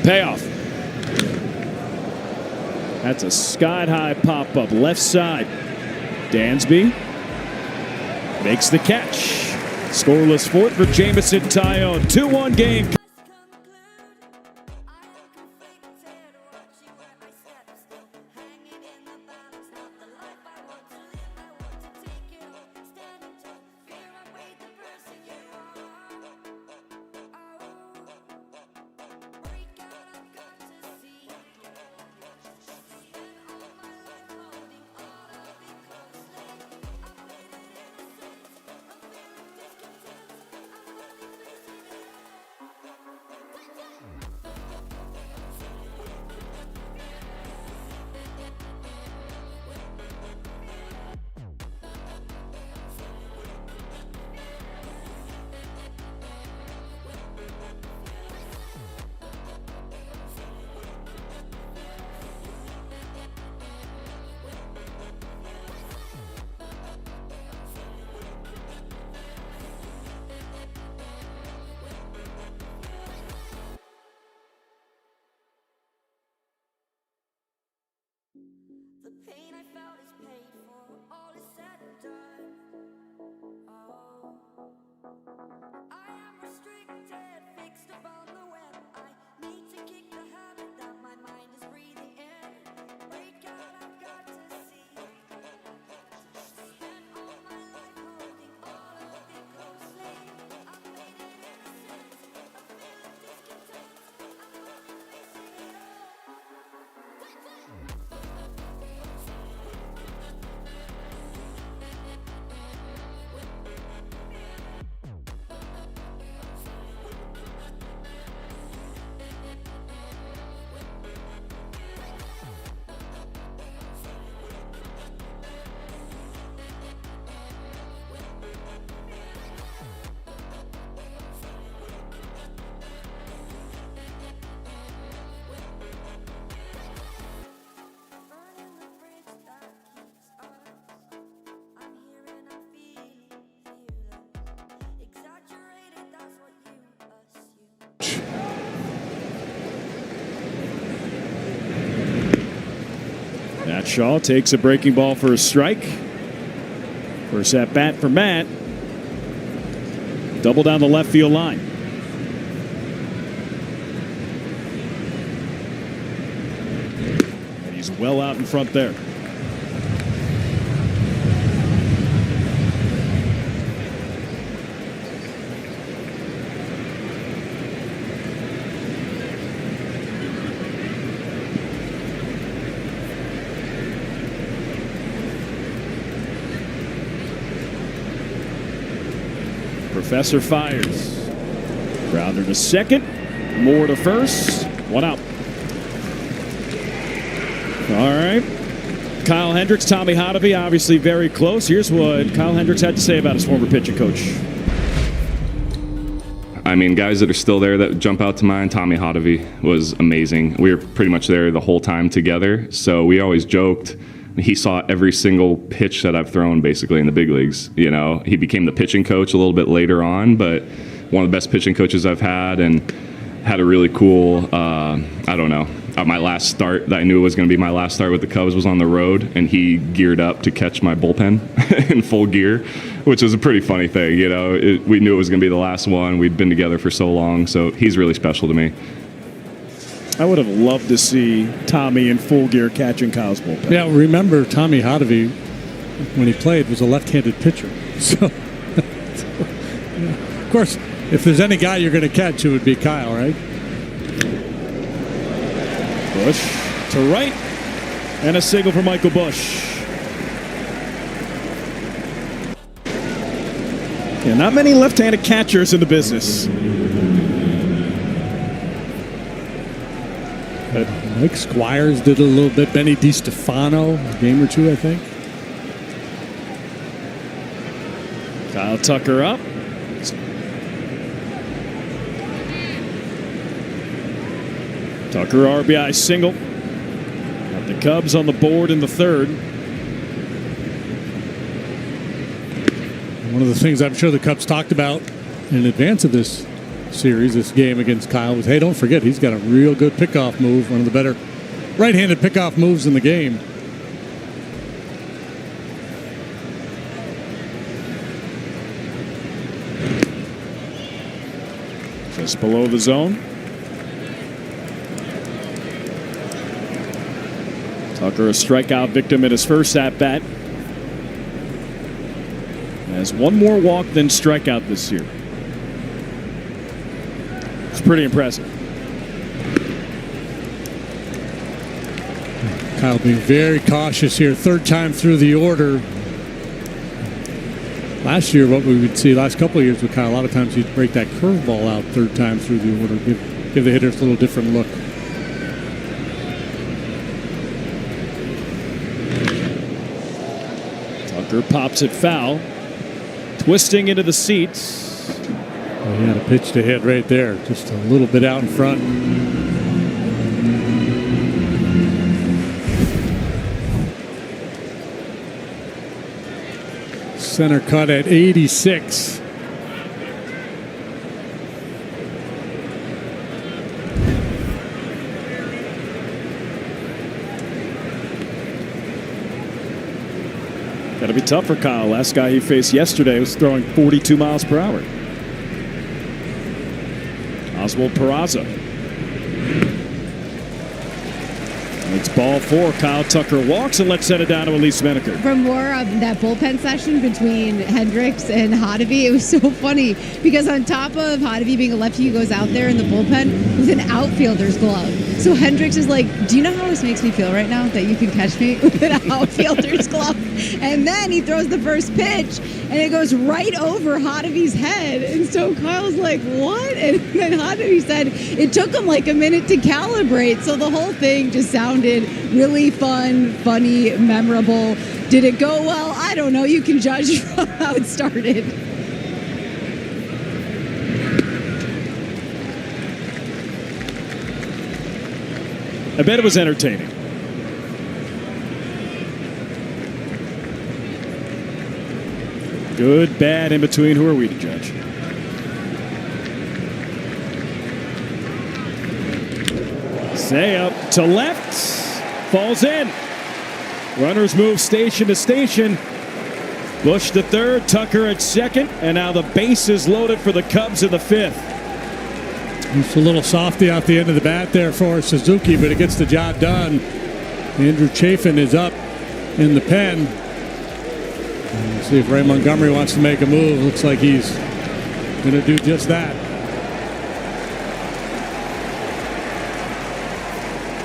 Payoff. That's a sky-high pop-up left side. Dansby makes the catch. Scoreless fourth for Jamison Tyone. 2-1 game. The pain I felt is paid for, all is said and done. Oh, I am restricted, fixed upon the web. I need to kick the habit that my mind is breathing in. Break out, I've got to see. Spent all my life holding all of it closely. I've made it innocent, a feeling discontent. I'm only facing it all. Burning the bridge that keeps us. I'm here and I'm feeling fearless. Exaggerated, that's what you assume. Matt Shaw takes a breaking ball for a strike. First at bat for Matt. Double down the left field line. And he's well out in front there. Professor fires. Grounder to second. Moore to first. One out. All right. Kyle Hendricks, Tommy Hotovy, obviously very close. Here's what Kyle Hendricks had to say about his former pitching coach. I mean, guys that are still there that jump out to mind, Tommy Hotovy was amazing. We were pretty much there the whole time together. So we always joked. He saw every single pitch that I've thrown basically in the big leagues. You know, he became the pitching coach a little bit later on, but one of the best pitching coaches I've had, and had a really cool, my last start that I knew was going to be my last start with the Cubs was on the road, and he geared up to catch my bullpen in full gear, which was a pretty funny thing. You know, we knew it was going to be the last one. We'd been together for so long, so he's really special to me. I would have loved to see Tommy in full gear catching Kyle's bullpen. Yeah, remember Tommy Hotovy, when he played, was a left-handed pitcher. So, of course, if there's any guy you're going to catch, it would be Kyle, right? Bush to right, and a single for Michael Bush. Yeah, not many left-handed catchers in the business. Mike Squires did a little bit. Benny DiStefano, a game or two, I think. Kyle Tucker up. Tucker RBI single. Got the Cubs on the board in the third. One of the things I'm sure the Cubs talked about in advance of this series, this game against Kyle, was, hey, don't forget, he's got a real good pickoff move, one of the better right-handed pickoff moves in the game. Just below the zone. Tucker, a strikeout victim in his first at-bat. Has one more walk than strikeout this year. It's pretty impressive. Kyle being very cautious here. Third time through the order. Last year, what we would see last couple of years with Kyle, a lot of times he'd break that curveball out third time through the order, give the hitters a little different look. Tucker pops it foul. Twisting into the seats. Well, he had a pitch to hit right there, just a little bit out in front. Center cut at 86. Got to be tough for Kyle. Last guy he faced yesterday was throwing 42 miles per hour. Oswald Peraza. It's ball four. Kyle Tucker walks, and let's set it down to Elise Menaker. From more of that bullpen session between Hendricks and Hottovy, it was so funny because on top of Hottovy being a lefty who goes out there in the bullpen with an outfielder's glove. So Hendricks is like, do you know how this makes me feel right now that you can catch me with an outfielder's glove? And then he throws the first pitch and it goes right over Hottovy's head. And so Kyle's like, what? And then Hottovy said it took him like a minute to calibrate. So the whole thing just sounded really fun, funny, memorable. Did it go well? I don't know. You can judge from how it started. I bet it was entertaining. Good, bad, in between. Who are we to judge? Say up to left. Falls in. Runners move station to station. Bush the third, Tucker at second, and now the base is loaded for the Cubs in the fifth. It's a little softy off the end of the bat there for Suzuki, but it gets the job done. Andrew Chafin is up in the pen. Let's see if Ray Montgomery wants to make a move. Looks like he's going to do just that.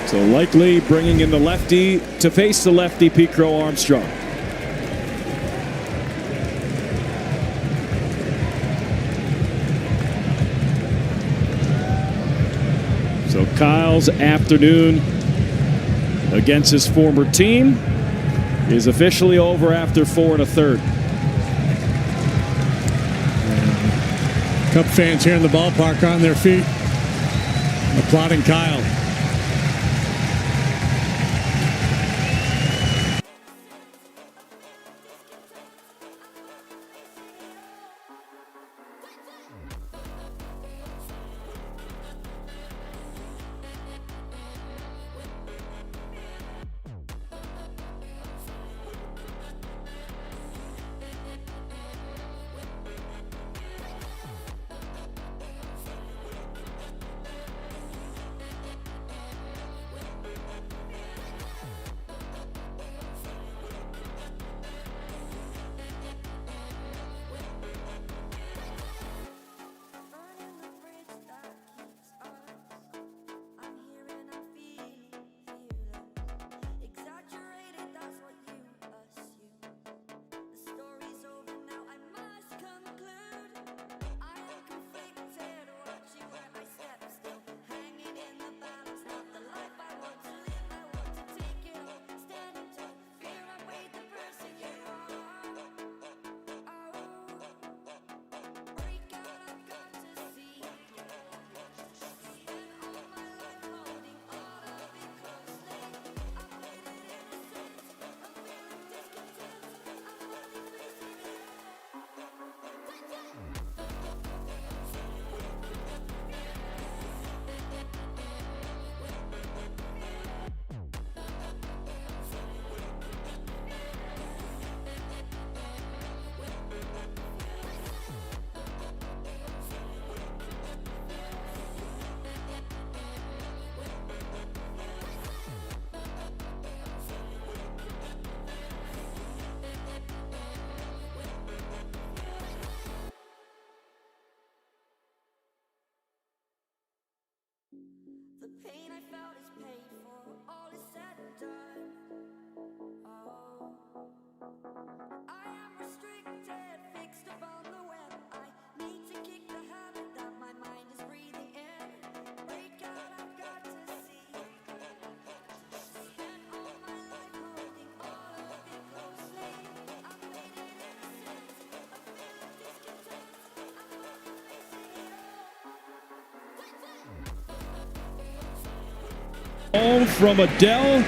So likely bringing in the lefty to face the lefty, Pete Crow Armstrong. So Kyle's afternoon against his former team is officially over after 4 1/3. Cub fans here in the ballpark on their feet, applauding Kyle. Home from Adele,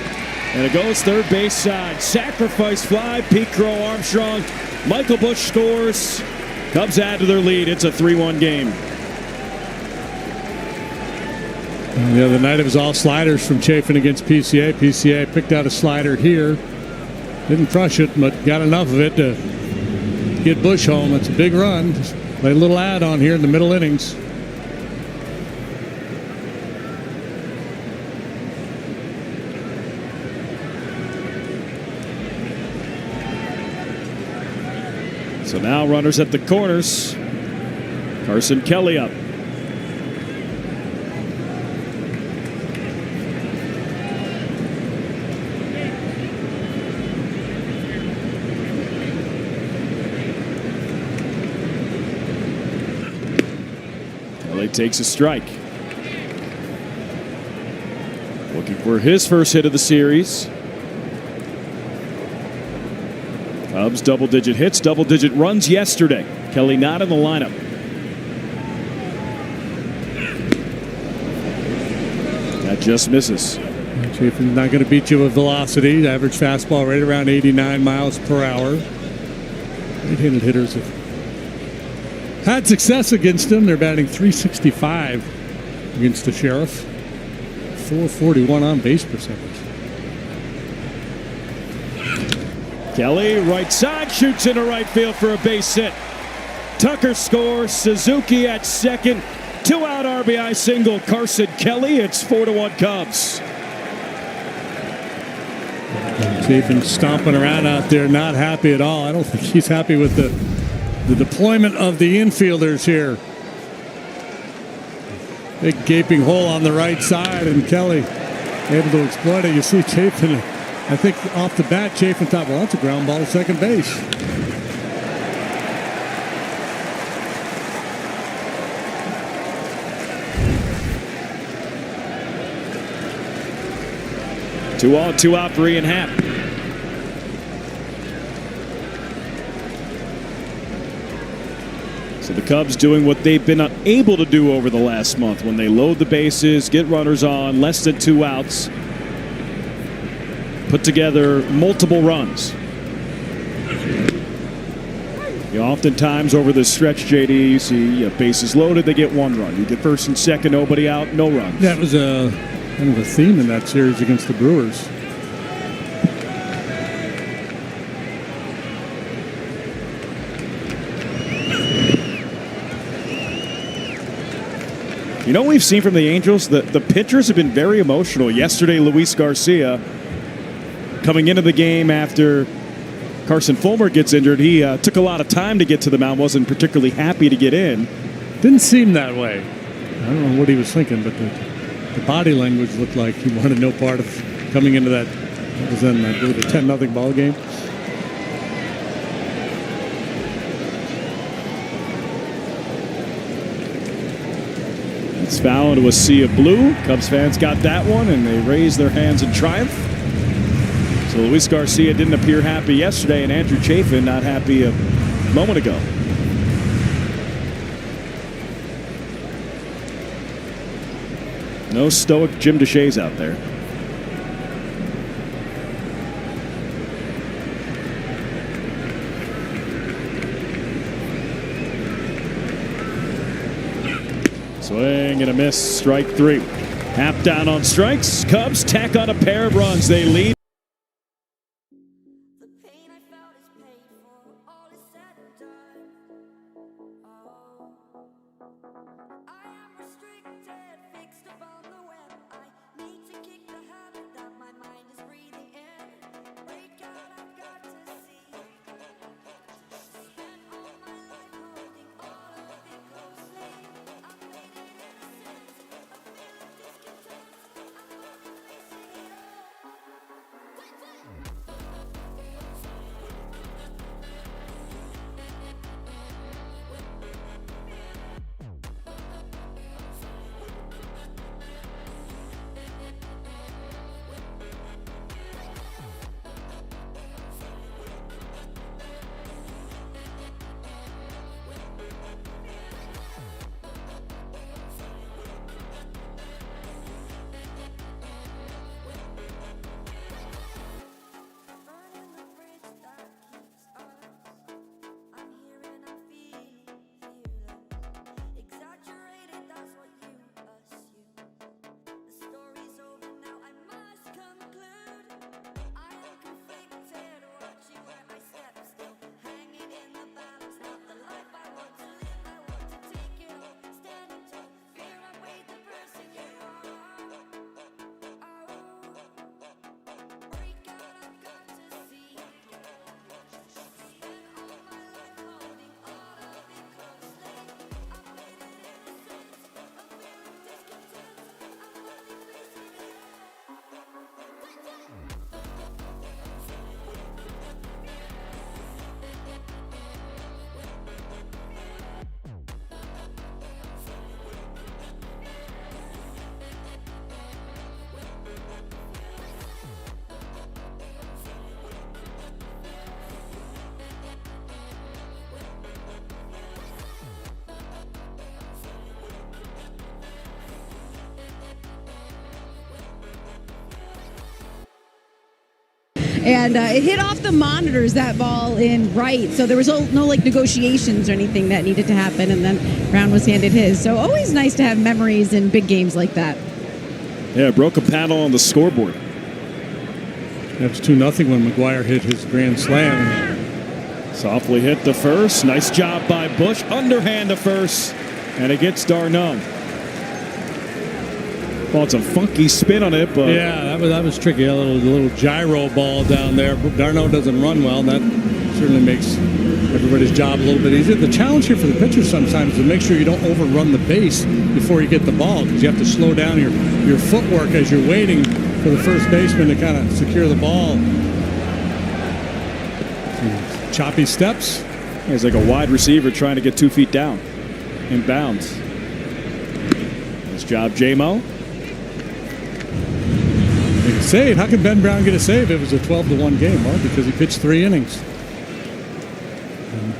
and it goes third base side. Sacrifice fly, Pete Crow Armstrong. Michael Busch scores. Cubs add to their lead. It's a 3-1 game. The other night it was all sliders from Chafin against PCA. PCA picked out a slider here. Didn't crush it, but got enough of it to get Busch home. It's a big run. Just play a little ad on here in the middle innings. So now runners at the corners. Carson Kelly up. Kelly takes a strike. Looking for his first hit of the series. Cubs double-digit hits, double-digit runs yesterday. Kelly not in the lineup. That just misses. Chafin's not going to beat you with velocity. Average fastball right around 89 miles per hour. Right-handed hitters have had success against him. They're batting .365 against the Sheriff. .441 on base percentage. Kelly, right side, shoots into right field for a base hit. Tucker scores. Suzuki at second. 2-out RBI single. Carson Kelly. It's 4-1 Cubs. Chafin stomping around out there, not happy at all. I don't think he's happy with the deployment of the infielders here. Big gaping hole on the right side, and Kelly able to exploit it. You see Chafin. I think off the bat, Chafin thought, well, that's a ground ball to second base. Two on, 2 out for Ian Happ. So the Cubs doing what they've been able to do over the last month when they load the bases, get runners on, less than 2 outs. Put together multiple runs. Oftentimes over the stretch, JD, you see bases loaded, they get 1 run. You get first and second, nobody out, no runs. That was kind of a theme in that series against the Brewers. You know what we've seen from the Angels? The pitchers have been very emotional. Yesterday, Luis Garcia, coming into the game after Carson Fulmer gets injured, he took a lot of time to get to the mound, wasn't particularly happy to get in. Didn't seem that way. I don't know what he was thinking, but the body language looked like he wanted no part of coming into that. What was then, I believe, a 10-0 ball game. It's foul into a sea of blue. Cubs fans got that one, and they raised their hands in triumph. So Luis Garcia didn't appear happy yesterday, and Andrew Chafin not happy a moment ago. No stoic Jim Deshaies out there. Swing and a miss, strike 3. Half down on strikes. Cubs tack on a pair of runs. They lead. The pain I felt is paid for, all is said and done. Oh, I am restricted, fixed upon the web. I need to kick the habit that my mind is breathing in. Break out, I've got to see. Spent all my life holding all of it closely. I've made it innocent, a feel of discontent. I'm not releasing it all. And it hit off the monitors, that ball in right. So there was no like negotiations or anything that needed to happen. And then Brown was handed his. So always nice to have memories in big games like that. Yeah, broke a panel on the scoreboard. That was 2-0 when McGuire hit his grand slam. Softly hit the first. Nice job by Bush. Underhand to first. And it gets Darno. Well, it's a funky spin on it, but Yeah, that was tricky. A little gyro ball down there. Darno doesn't run well, and that certainly makes everybody's job a little bit easier. The challenge here for the pitcher sometimes is to make sure you don't overrun the base before you get the ball, because you have to slow down your footwork as you're waiting for the first baseman to kind of secure the ball. Choppy steps. he's like a wide receiver trying to get 2 feet down in bounds. Nice job, J-Mo. Save. How can Ben Brown get a save? It was a 12-1 game. Well, because he pitched 3 innings. And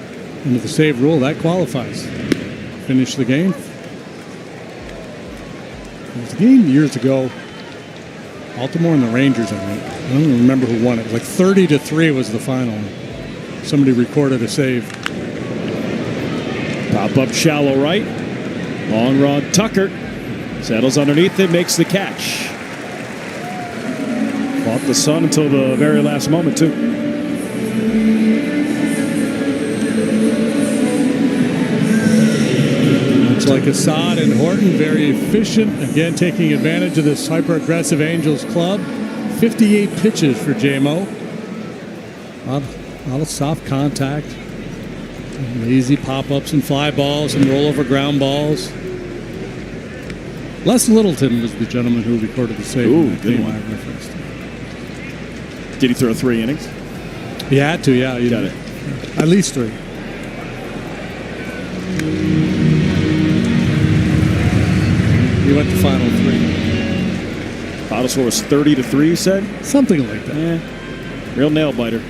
under the save rule, that qualifies. Finish the game. It was a game years ago. Baltimore and the Rangers, I think. I don't even remember who won it. It was like 30-3 was the final. Somebody recorded a save. Pop up shallow right. Long run, Tucker. Settles underneath it, makes the catch. Fought the sun until the very last moment, too. Looks like Assad and Horton, very efficient. Again, taking advantage of this hyper-aggressive Angels club. 58 pitches for J-Mo. A lot of soft contact. Easy pop-ups and fly balls and rollover ground balls. Les Littleton was the gentleman who recorded the save. Ooh, good game one. I referenced. Did he throw 3 innings? He had to, yeah. Got it. At least 3. He went the final 3. Final score was 30-3, you said? Something like that. Yeah. Real nail biter.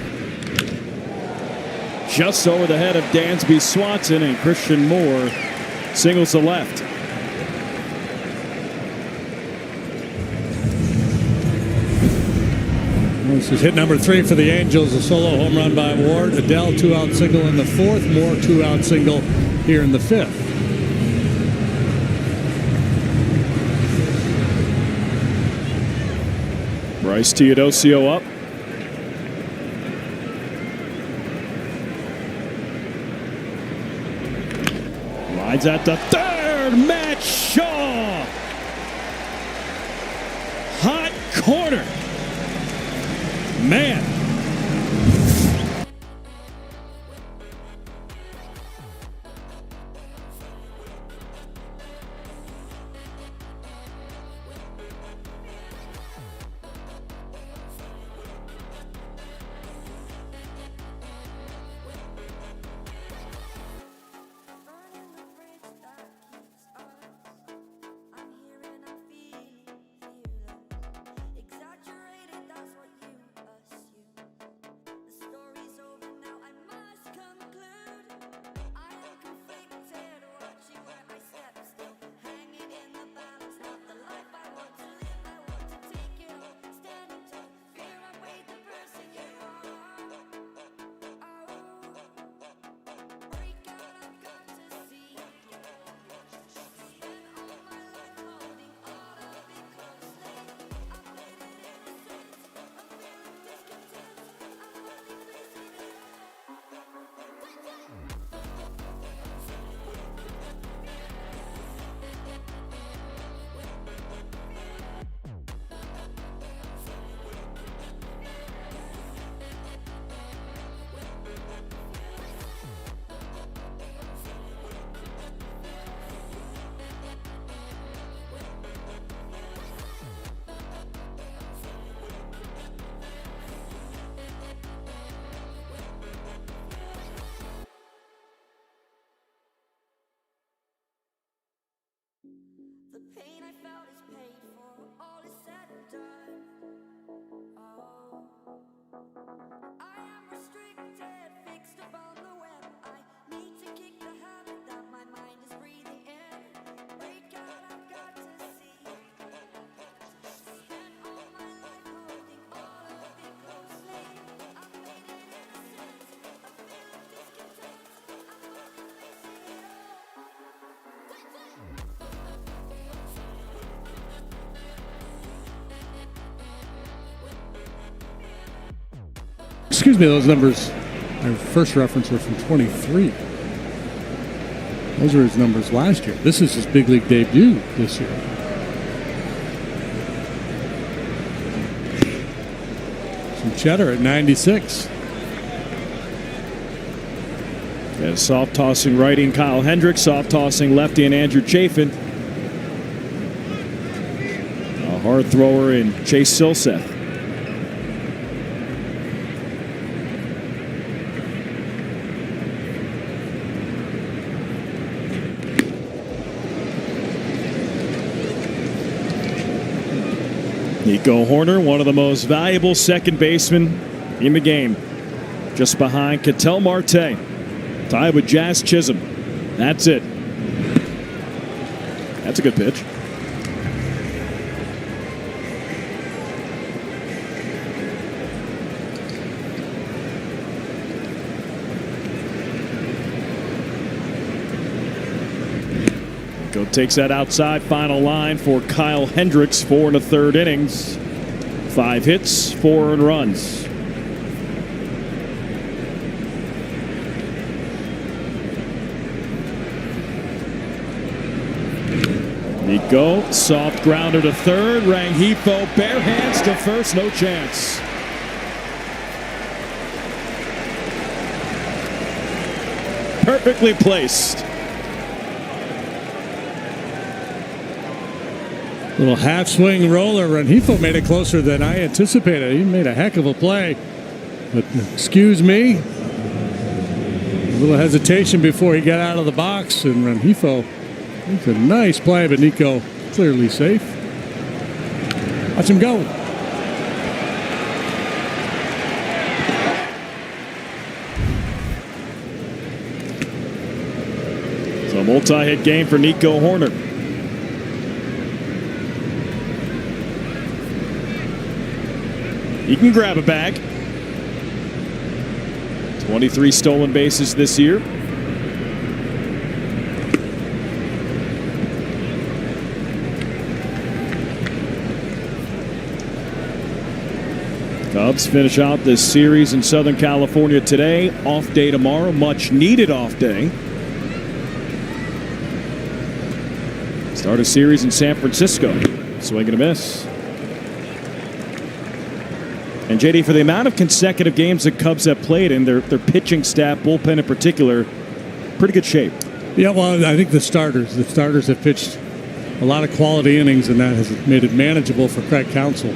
Just over the head of Dansby Swanson, and Christian Moore singles to left. This is hit number 3 for the Angels. A solo home run by Ward. Adele 2-out single in the 4th. Moore 2-out single here in the 5th. Bryce Teodosio up. Lines at the third. Matt Shaw. Hot corner. Man. Burning the bridge that keeps us. I'm here and I feel fearless. Exaggerated, that's what you assume. Excuse me, those numbers, our first reference were from 23. Those were his numbers last year. This is his big league debut this year. Some cheddar at 96. Yeah, soft tossing righty and Kyle Hendricks, soft tossing lefty and Andrew Chafin. A hard thrower in Chase Silseth. Nico Hoerner, one of the most valuable second basemen in the game, just behind Ketel Marte, tied with Jazz Chisholm. That's it. That's a good pitch. Nico takes that outside. Final line for Kyle Hendricks, 4 1/3 innings. 5 hits, 4 earned runs. Nico, soft grounder to third. Rengifo, bare hands to first, no chance. Perfectly placed. Little half swing roller. Rengifo made it closer than I anticipated. He made a heck of a play. But excuse me, a little hesitation before he got out of the box. And Rengifo, it's a nice play, but Nico clearly safe. Watch him go. So a multi-hit game for Nico Hoerner. He can grab a bag. 23 stolen bases this year. Cubs finish out this series in Southern California today. Off day tomorrow. Much needed off day. Start a series in San Francisco. Swing and a miss. And JD, for the amount of consecutive games the Cubs have played in, their pitching staff, bullpen in particular, pretty good shape. Yeah, well, I think the starters have pitched a lot of quality innings, and that has made it manageable for Craig Counsell.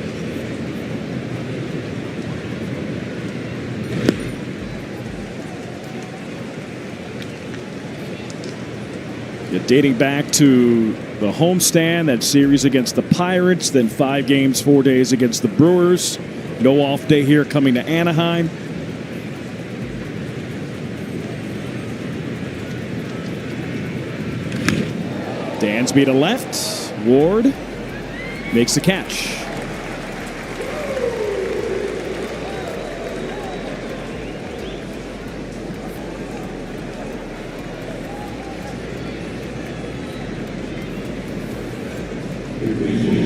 Dating back to the homestand, that series against the Pirates, then 5 games, 4 days against the Brewers. No off day here coming to Anaheim. Dansby to left. Ward makes the catch.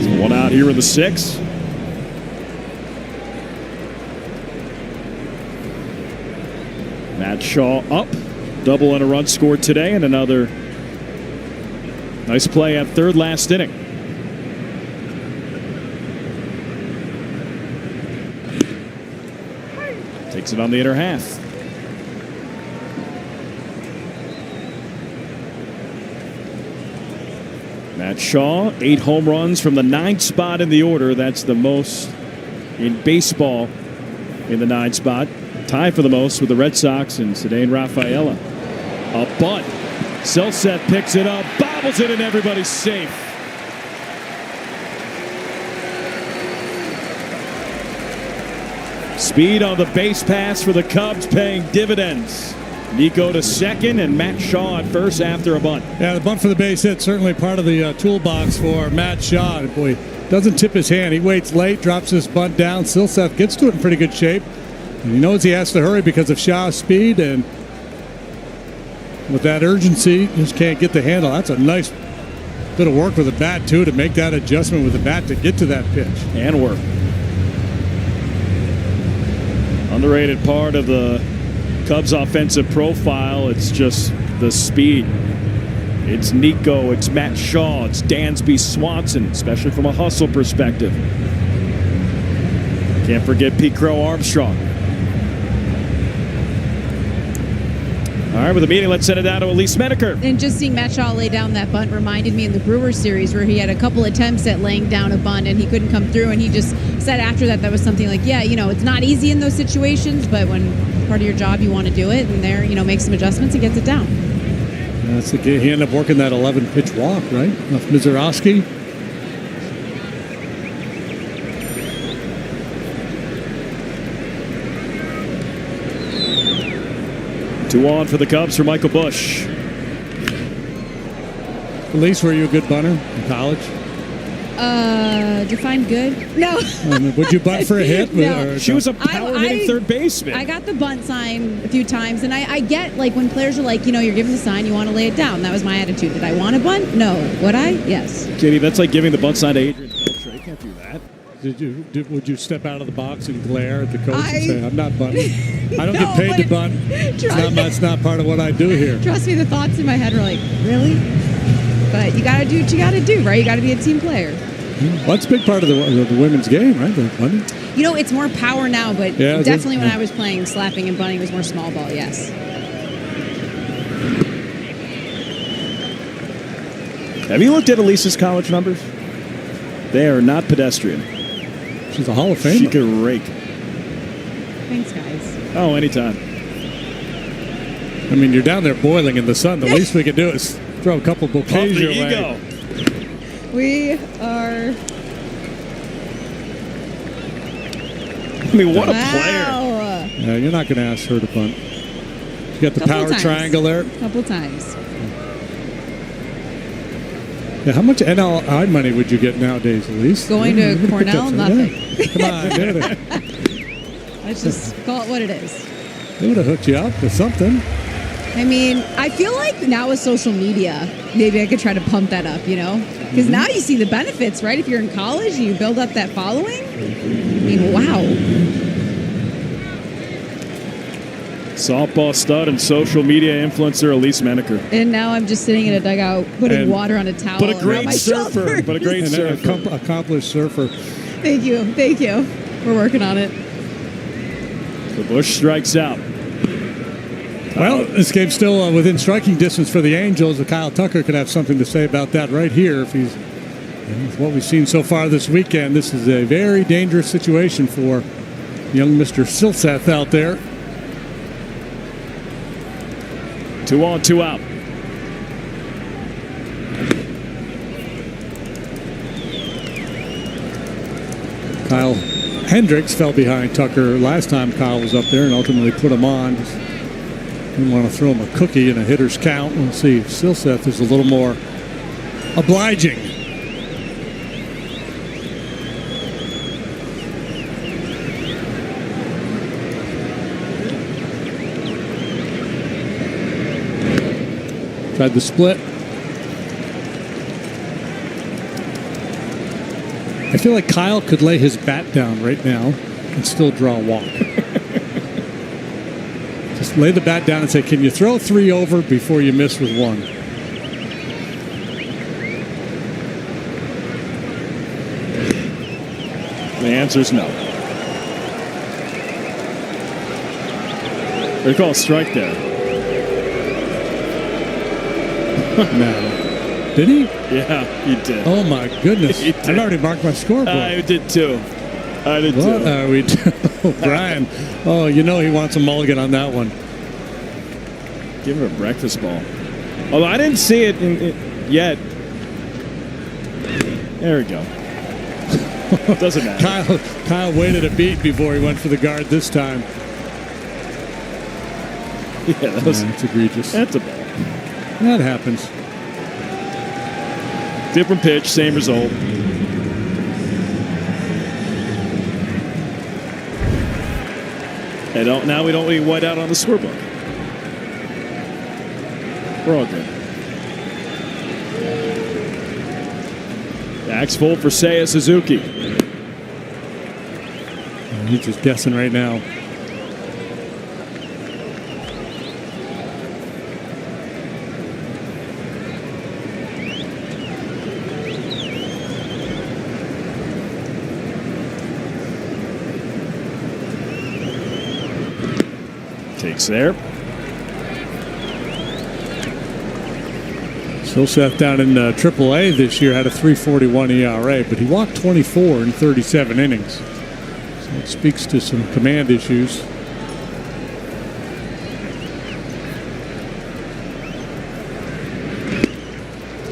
So one out here in the 6th. Matt Shaw up. Double and a run scored today, and another nice play at third last inning. Takes it on the inner half. Matt Shaw, 8 home runs from the 9th spot in the order. That's the most in baseball in the 9th spot. Tied for the most with the Red Sox and Cedane Rafaela. A bunt. Silseth picks it up, bobbles it, and everybody's safe. Speed on the base pass for the Cubs paying dividends. Nico to second and Matt Shaw at first after a bunt. Yeah, the bunt for the base hit, certainly part of the toolbox for Matt Shaw. Boy, doesn't tip his hand. He waits late, drops this bunt down. Silseth gets to it in pretty good shape. And he knows he has to hurry because of Shaw's speed, and with that urgency, just can't get the handle. That's a nice bit of work with the bat, too, to make that adjustment with the bat to get to that pitch. And work. Underrated part of the Cubs' offensive profile. It's just the speed. It's Nico, it's Matt Shaw, it's Dansby Swanson, especially from a hustle perspective. Can't forget Pete Crow Armstrong. All right, with the meeting, let's send it down to Elise Menaker. And just seeing Matt Shaw lay down that bunt reminded me in the Brewers series where he had a couple attempts at laying down a bunt and he couldn't come through. And he just said after that was something like, yeah, it's not easy in those situations, but when part of your job, you want to do it. And there, make some adjustments and gets it down. That's the game. He ended up working that 11-pitch walk, right? Off Mizorowski. Two on for the Cubs for Michael Busch. At least were you a good bunter in college? Define good? No. Would you bunt for a hit? No. She was a power hitting third baseman. I got the bunt sign a few times, and I get when players are like, you're given the sign, you want to lay it down. That was my attitude. Did I want to bunt? No. Would I? Yes. Katie, that's like giving the bunt sign to Adrian Beltre. You can't do that. Would you step out of the box and glare at the coach and say, I'm not bunting? I don't get paid to bunt. It's not part of what I do here. Trust me, the thoughts in my head were like, really? But you got to do what you got to do, right? You got to be a team player. That's a big part of the women's game, right? The bunting. It's more power now, but definitely when I was playing, slapping and bunting was more small ball, yes. Have you looked at Elise's college numbers? They are not pedestrian. She's a Hall of Famer. She can rake. Thanks, guys. Oh, anytime. I mean, you're down there boiling in the sun. The least we can do is throw a couple bouquets your way. Ego. We are... I mean, what a player. Yeah, you're not going to ask her to bunt. You got the power triangle there. A couple times. Yeah, how much NLI money would you get nowadays, Elise? Going to Cornell? Nothing. Yeah. Come on, Let's just call it what it is. They would have hooked you up with something. I mean, I feel like now with social media, maybe I could try to pump that up, Because now you see the benefits, right? If you're in college and you build up that following, I mean, wow. Softball stud and social media influencer Elise Menaker. And now I'm just sitting in a dugout putting water on a towel. But a great surfer. But a great surfer. Accomplished surfer. Thank you. We're working on it. The Busch strikes out. Well, this game's still within striking distance for the Angels. Kyle Tucker could have something to say about that right here. If he's with what we've seen so far this weekend, this is a very dangerous situation for young Mr. Silseth out there. 2 on, 2 out. Kyle Hendricks fell behind Tucker last time Kyle was up there and ultimately put him on. Didn't want to throw him a cookie in a hitter's count. We'll see if Silseth is a little more obliging. Tried the split. I feel like Kyle could lay his bat down right now and still draw a walk. Just lay the bat down and say, can you throw 3 over before you miss with 1? The answer's no. They call a strike there. No. Did he? Yeah, he did. Oh, my goodness. I've already marked my scoreboard. I did too. What are we doing? Brian. Oh, he wants a mulligan on that one. Give him a breakfast ball. Although I didn't see it yet. There we go. Doesn't matter. Kyle waited a beat before he went for the guard this time. Yeah, that's egregious. That's a ball. That happens. Different pitch, same result. And now we don't need white out on the scoreboard. We're all good. Backs full for Seiya Suzuki. He's just guessing right now. strikes there. So Seth down in AAA this year had a 3.41 ERA, but he walked 24 in 37 innings. So it speaks to some command issues.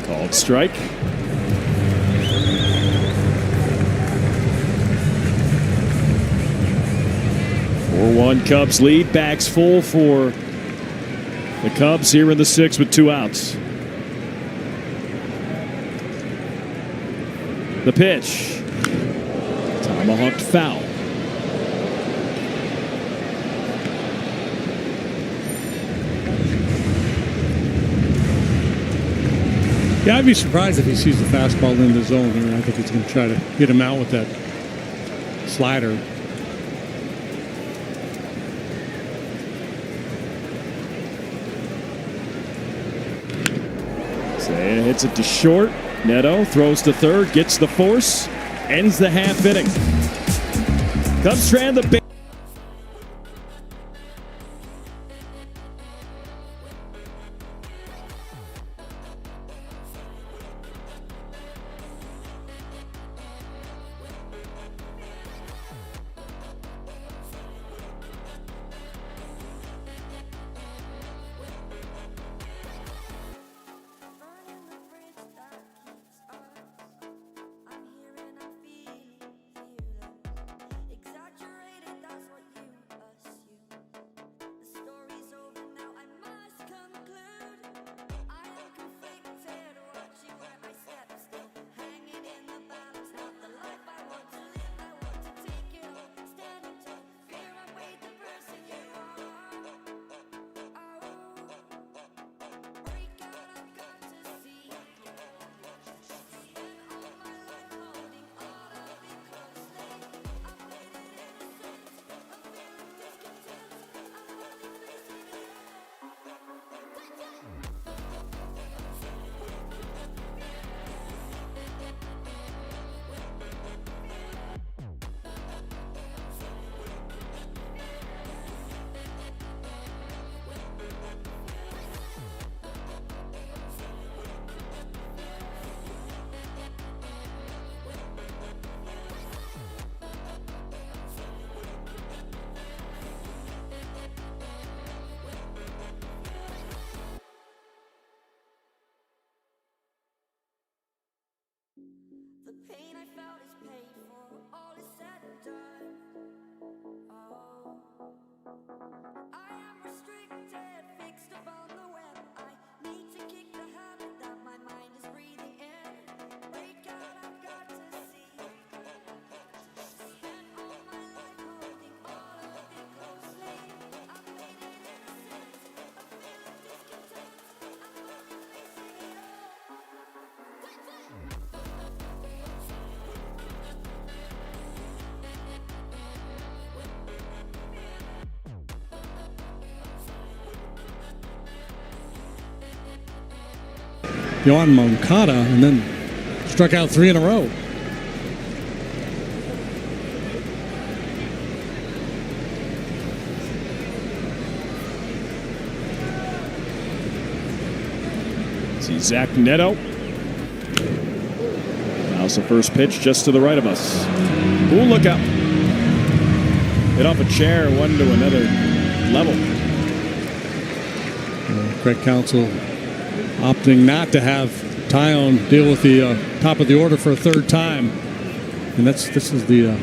Called strike. One Cubs lead. Bags full for the Cubs here in the sixth with 2 outs. The pitch. Tomahawked foul. Yeah, I'd be surprised if he sees the fastball in the zone here. I think he's going to try to get him out with that slider. Hits it to short. Neto throws to third, gets the force, ends the half inning. Cubs strand the base. Burning the bridge that keeps us. I'm here and I feel exaggerated, that's what you assume. The story's over now, I must conclude. I am conflicted, watching where I step, still hanging in the balance. Not the life I want to live, I want to take it all. Standing tall, fear I weighed the person you are. Break out, I've got to see. Spent all my life holding all of it closely. I played it innocent, I'm feeling discontent. I'm finally facing it The pain I felt is paid for, all is said and done. Oh, I am restricted, fixed upon the web. I need to kick the habit that my mind is breathing in. Break out, I've got to see. Spent all my life holding all of it closely. I played it innocent, I'm feeling discontent. I'm finally facing it all. Yohan Moncada, and then struck out 3 in a row. See Zach Neto. Now's the first pitch just to the right of us. Ooh, look out. Hit off a chair, one to another level. Craig Counsell opting not to have Tyone deal with the top of the order for a third time. And this is the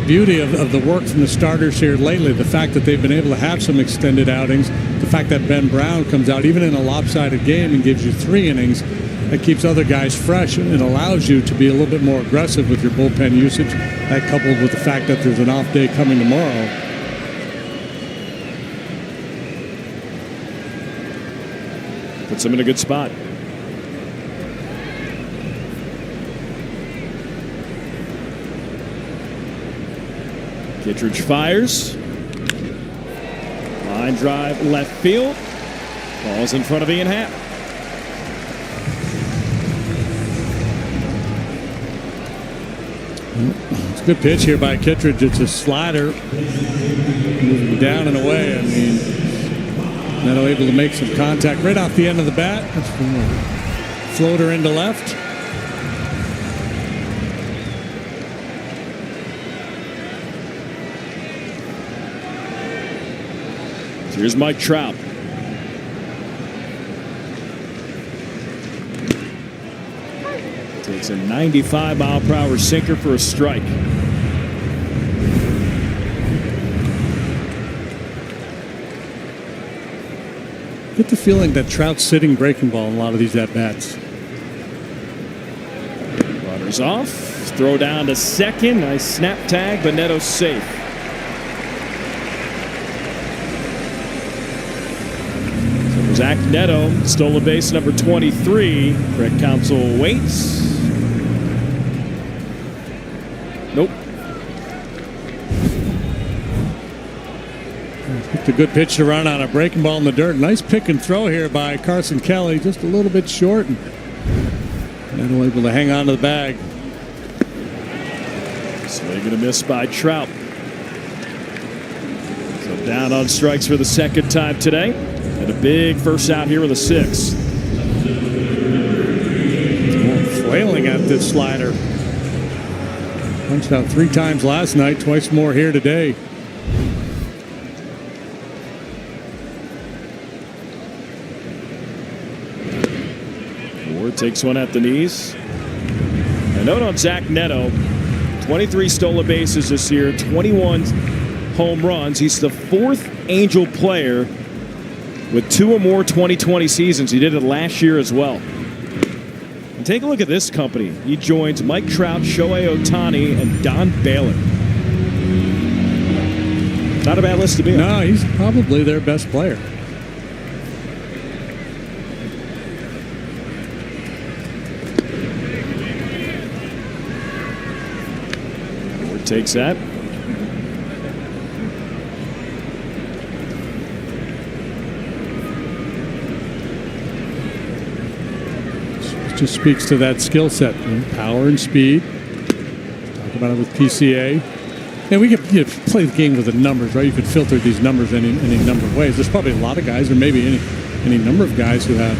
beauty of the work from the starters here lately. The fact that they've been able to have some extended outings. The fact that Ben Brown comes out even in a lopsided game and gives you 3 innings. That keeps other guys fresh and allows you to be a little bit more aggressive with your bullpen usage. That coupled with the fact that there's an off day coming tomorrow. Puts him in a good spot. Kittredge fires. Line drive left field. Ball's in front of Ian Happ. It's Good pitch here by Kittredge. It's a slider. Moving down and away. I mean, Neto able to make some contact right off the end of the bat. Floater into left. So here's Mike Trout. Takes a 95-mile-per-hour sinker for a strike. Get the feeling that Trout's sitting breaking ball in a lot of these at-bats. Runners off. Throw down to second. Nice snap tag, but Neto's safe. So Zach Neto, stolen base number 23. Craig Counsell waits. Nope. It's a good pitch to run on a breaking ball in the dirt. Nice pick and throw here by Carson Kelly. Just a little bit short. And Neto able to hang on to the bag. Swing and a miss by Trout. So down on strikes for the second time today. And a big first out here with a 6. Flailing at this slider. Punched out 3 times last night, twice more here today. Ward takes one at the knees. A note on Zach Neto. 23 stolen bases this year, 21 home runs. He's the 4th Angel player with 2 or more 2020 seasons. He did it last year as well. And take a look at this company. He joins Mike Trout, Shohei Ohtani, and Don Baylor. Not a bad list to be on. No, he's probably their best player. Ward takes that. Just speaks to that skill set, power and speed. Talk about it with PCA. And we could play the game with the numbers, right? You could filter these numbers any number of ways. There's probably a lot of guys, or maybe any number of guys who have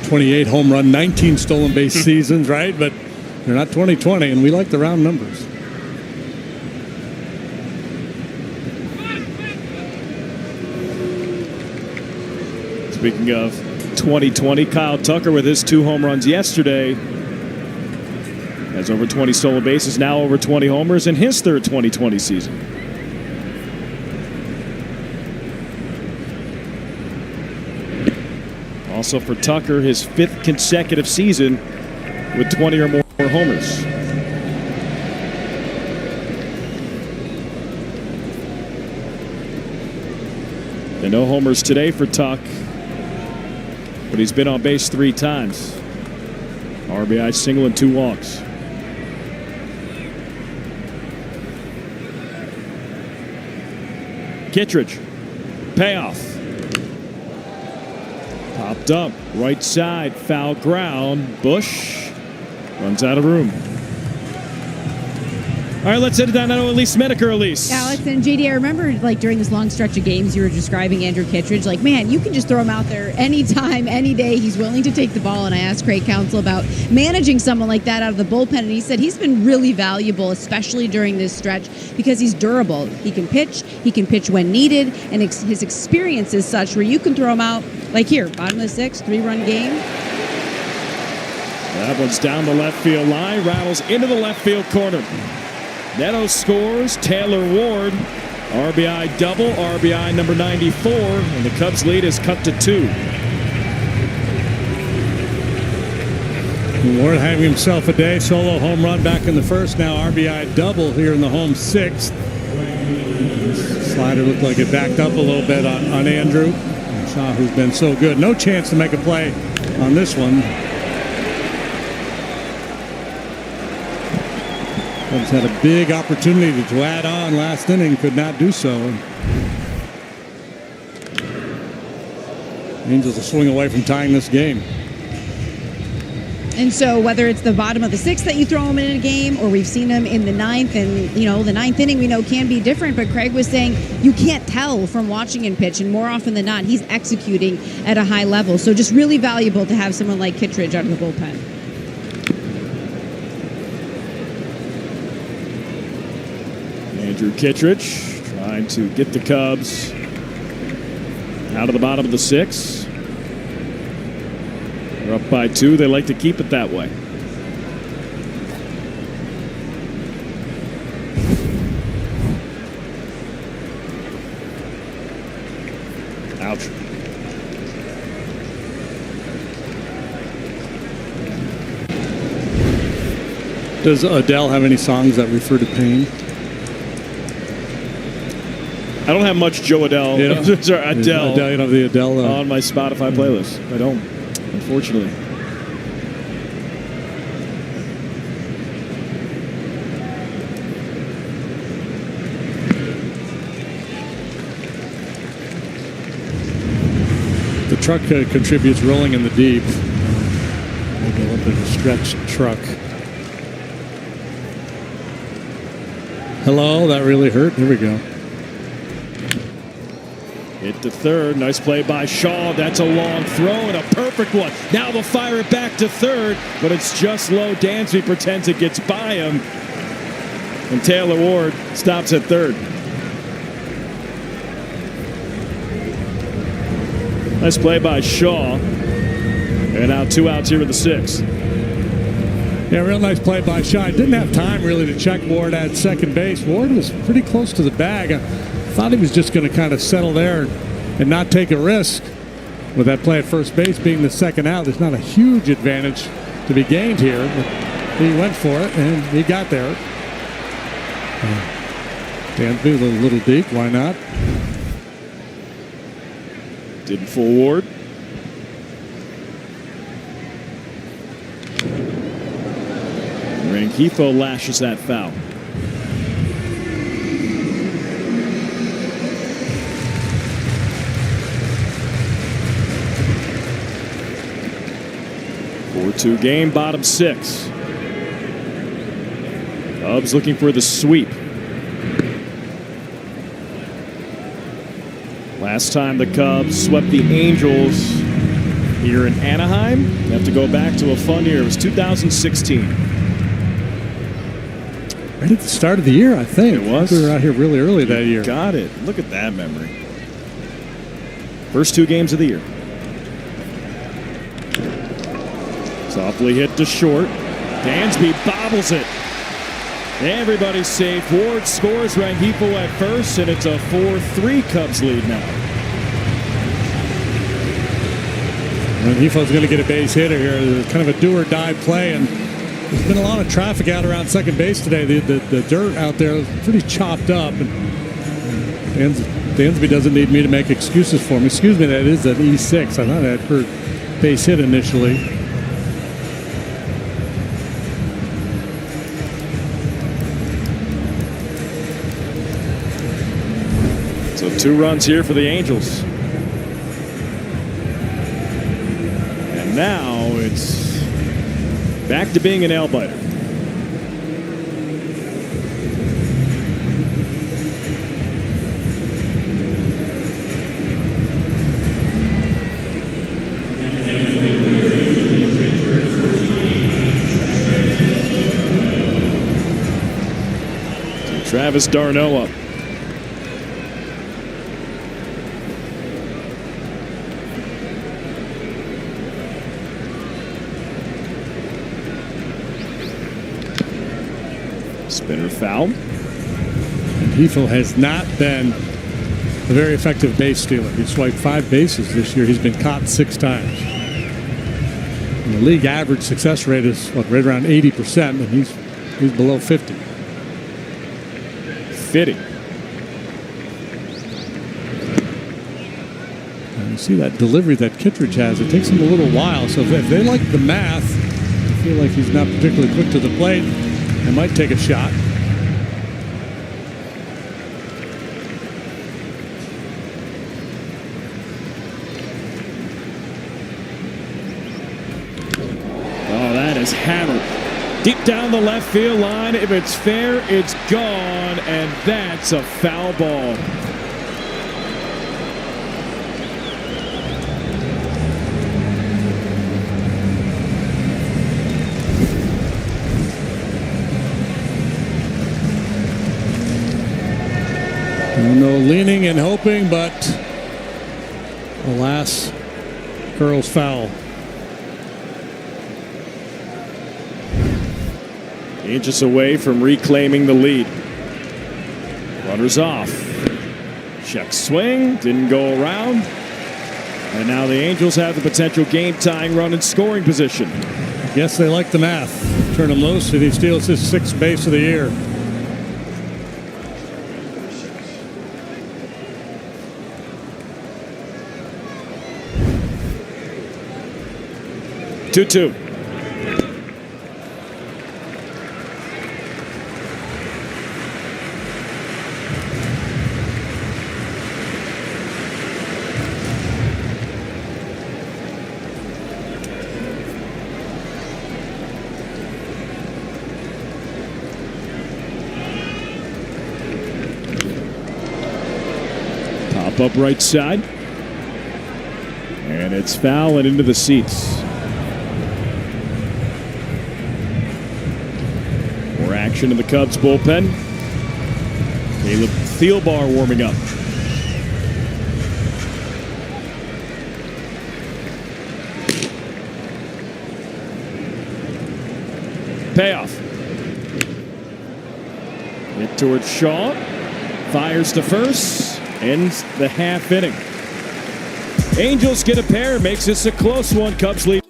28 home run, 19 stolen base seasons, right? But they're not 2020, and we like the round numbers. Speaking of 2020, Kyle Tucker with his 2 home runs yesterday has over 20 stolen bases, now over 20 homers in his 3rd 2020 season. Also for Tucker, his 5th consecutive season with 20 or more homers. And no homers today for Tuck, but he's been on base 3 times. RBI, single, and 2 walks. Kittredge, payoff. Popped up, right side, foul ground. Bush runs out of room. All right, let's hit it down now to Elise Smedeker. Elise. Alex and JD, I remember during this long stretch of games you were describing Andrew Kittredge. Man, you can just throw him out there anytime, any day. He's willing to take the ball. And I asked Craig Counsell about managing someone like that out of the bullpen. And he said he's been really valuable, especially during this stretch, because he's durable. He can pitch when needed. And his experience is such where you can throw him out like here, bottom of the 6th, 3-run game. That one's down the left field line, rattles into the left field corner. Neto scores. Taylor Ward, RBI double, RBI number 94, and the Cubs lead is cut to 2. Ward having himself a day, solo home run back in the 1st, now RBI double here in the home 6th. Slider looked like it backed up a little bit on Andrew. Shaw, who's been so good. No chance to make a play on this one. Cubs had a big opportunity to add on last inning, could not do so. Angels will swing away from tying this game. And so whether it's the bottom of the sixth that you throw him in a game, or we've seen him in the ninth, and the ninth inning we know can be different, but Craig was saying you can't tell from watching him pitch, and more often than not he's executing at a high level. So just really valuable to have someone like Kittredge out of the bullpen. Andrew Kittredge trying to get the Cubs out of the bottom of the sixth. They're up by 2. They like to keep it that way. Ouch. Does Adele have any songs that refer to pain? I don't have much Joe Adele. Sorry, Adele. Adele, you know, the Adele on my Spotify playlist. I don't, unfortunately. The truck contributes rolling in the deep. Maybe a little bit of a stretched truck. Hello, that really hurt. Here we go. Hit to third. Nice play by Shaw. That's a long throw and a perfect one. Now they'll fire it back to third, but it's just low. Dansby pretends it gets by him. And Taylor Ward stops at third. Nice play by Shaw. And now 2 outs here in the sixth. Yeah, real nice play by Shaw. Didn't have time really to check Ward at second base. Ward was pretty close to the bag. I thought he was just going to kind of settle there and not take a risk with that play at first base being the second out. There's not a huge advantage to be gained here, but he went for it and he got there. Dansby a little deep. Why not? Didn't fool Ward. Rengifo lashes that foul. Four-2 game, bottom 6. Cubs looking for the sweep. Last time the Cubs swept the Angels here in Anaheim. You have to go back to a fun year. It was 2016. Right at the start of the year, I think. It was. We were out here really early that year. Got it. Look at that memory. First 2 games of the year. Softly hit to short. Dansby bobbles it. Everybody's safe. Ward scores. Rengifo at first, and it's a 4-3 Cubs lead now. Rengifo's going to get a base hitter here. Kind of a do-or-die play, and there's been a lot of traffic out around second base today. The dirt out there is pretty chopped up. And Dansby doesn't need me to make excuses for him. Excuse me, that is an E6. I thought I'd heard base hit initially. So 2 runs here for the Angels. And now it's back to being an nail-biter. So Travis d'Arnaud up. Spinner foul. Rengifo has not been a very effective base stealer. He's swiped 5 bases this year. He's been caught 6 times. And the league average success rate is right around 80%, and he's below 50. Fitting. And you see that delivery that Kittredge has. It takes him a little while. So if they like the math, I feel like he's not particularly quick to the plate. They might take a shot. Oh, that is hammered deep down the left field line. If it's fair, it's gone, and that's a foul ball. No leaning and hoping, but alas, curls foul. Inches away from reclaiming the lead. Runners off. Check swing. Didn't go around. And now the Angels have the potential game-tying run in scoring position. Guess they like the math. Turn him loose, and he steals his 6th base of the year. Two. Pop up right side. And it's foul and into the seats. More action in the Cubs bullpen. Caleb Thielbar warming up. Payoff. Hit towards Shaw. Fires to first. Ends the half inning. Angels get a pair. Makes this a close one. Cubs lead.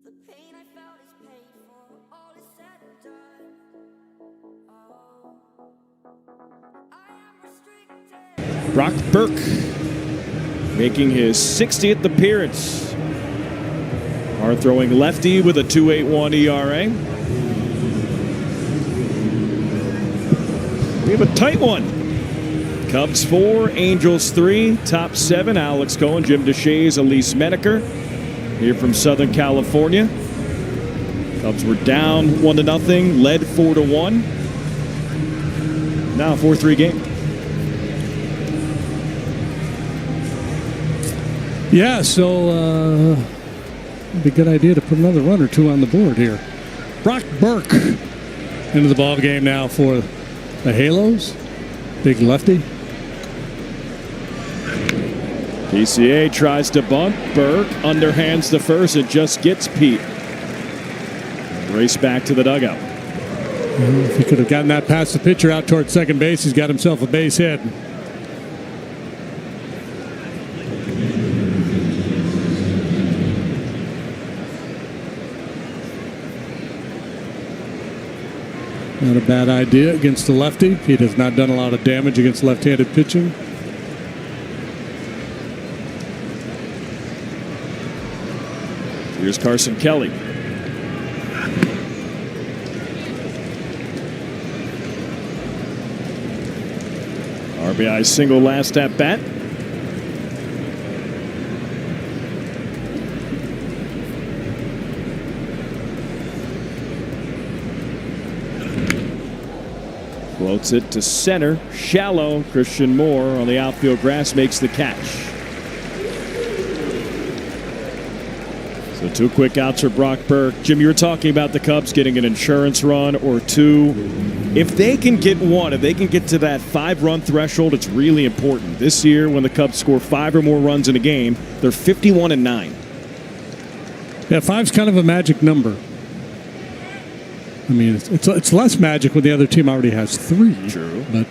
The pain I felt is paid for, all is said and done. Oh, I am restricted. Brock Burke making his 60th appearance. Hard throwing lefty with a 2.81 ERA. We have a tight one. Cubs 4, Angels 3, top 7. Alex Cohen, Jim DeShays, Elise Menaker. Here from Southern California. Cubs were down 1-0, led 4-1. Now a 4-3 game. Yeah, so it'd be a good idea to put another run or two on the board here. Brock Burke into the ball game now for the Halos. Big lefty. PCA tries to bunt. Burke underhands the first and just gets Pete. Race back to the dugout. Well, if he could have gotten that past the pitcher out towards second base, he's got himself a base hit. Not a bad idea against the lefty. Pete has not done a lot of damage against left-handed pitching. Here's Carson Kelly. RBI single last at bat. Floats it to center. Shallow. Christian Moore on the outfield grass makes the catch. So 2 quick outs for Brock Burke. Jim, you were talking about the Cubs getting an insurance run or 2. If they can get 1, if they can get to that 5-run threshold, it's really important. This year, when the Cubs score 5 or more runs in a game, they're 51-9. Yeah, 5's kind of a magic number. I mean, it's less magic when the other team already has 3. True. But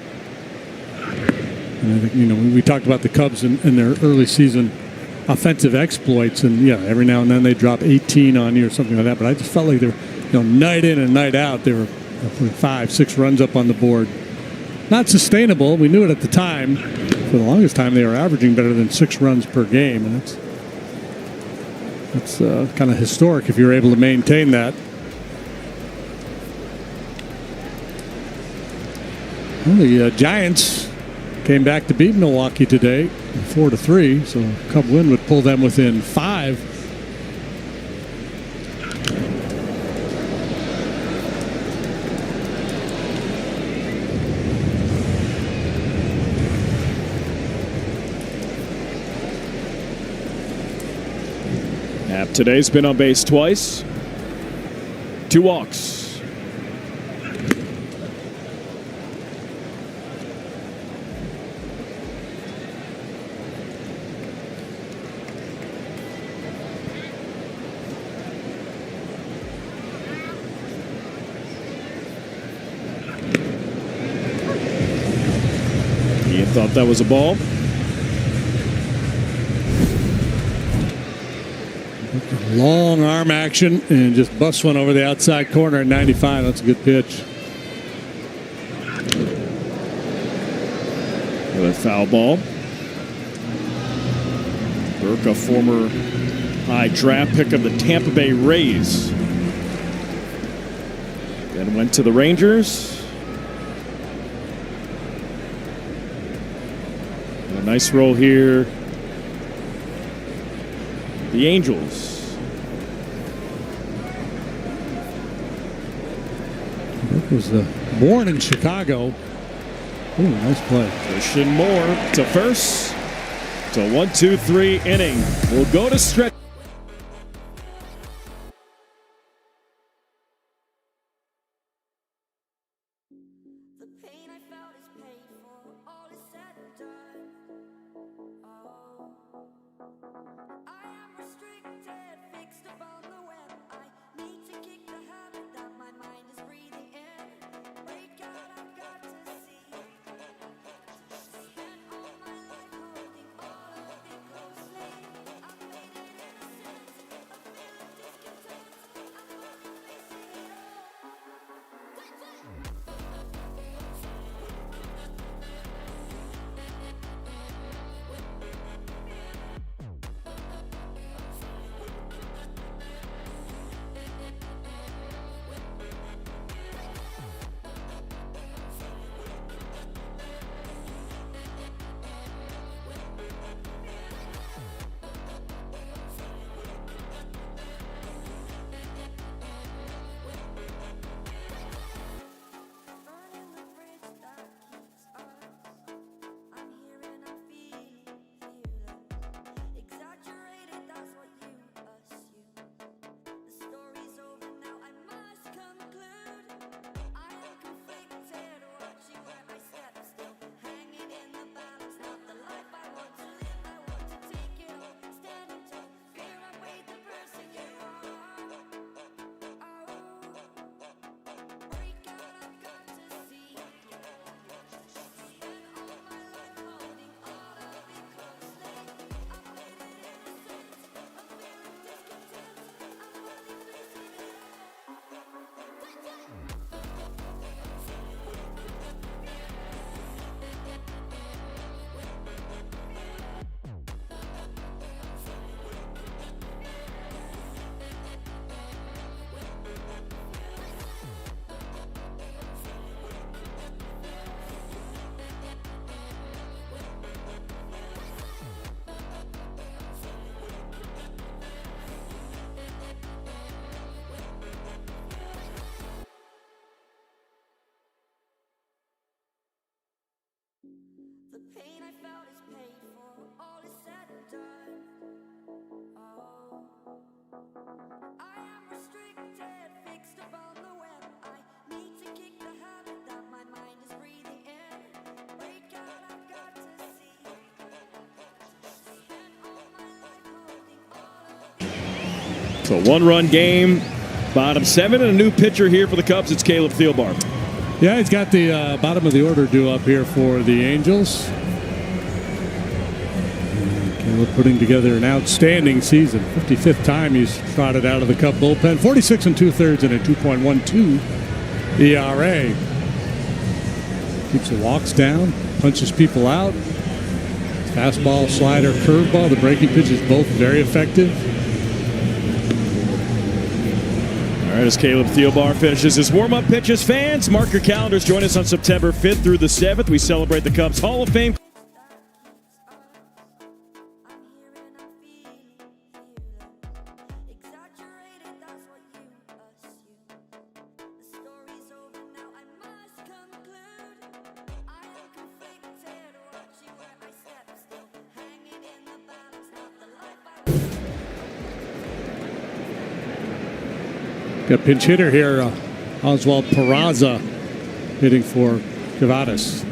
and I think, we talked about the Cubs in their early season offensive exploits, and yeah, every now and then they drop 18 on you or something like that. But I just felt like they were, night in and night out, they were putting 5, 6 runs up on the board. Not sustainable. We knew it at the time. For the longest time, they were averaging better than 6 runs per game, and that's kind of historic if you're able to maintain that. Well, the Giants came back to beat Milwaukee today, 4-3. So a Cub win would pull them within 5. Happ today's been on base twice. 2 walks. Thought that was a ball. Long arm action and just busts one over the outside corner at 95. That's a good pitch. With a foul ball. Burke, a former high draft pick of the Tampa Bay Rays. Then went to the Rangers. Nice roll here. The Angels. Burke was born in Chicago. Ooh, nice play. Christian Moore to first. It's a 1-2-3 inning. We'll go to stretch. The pain I felt is paid for, all is said and done. Oh, I am restricted, fixed upon the web. I need to kick the habit that my mind is breathing in. Wait, God, I've got to see. Spent all my life holding all of it closely. I made it So 1-run game, bottom 7, and a new pitcher here for the Cubs. It's Caleb Thielbar. Yeah, he's got the bottom of the order due up here for the Angels. Caleb putting together an outstanding season. 55th time he's trotted out of the Cub bullpen. 46 2/3 and a 2.12 ERA. Keeps the walks down, punches people out. Fastball, slider, curveball. The breaking pitches both very effective. All right, as Caleb Thielbar finishes his warm-up pitches, fans, mark your calendars. Join us on September 5th through the 7th. We celebrate the Cubs Hall of Fame. Got pinch hitter here, Oswald Peraza hitting for Quedarse.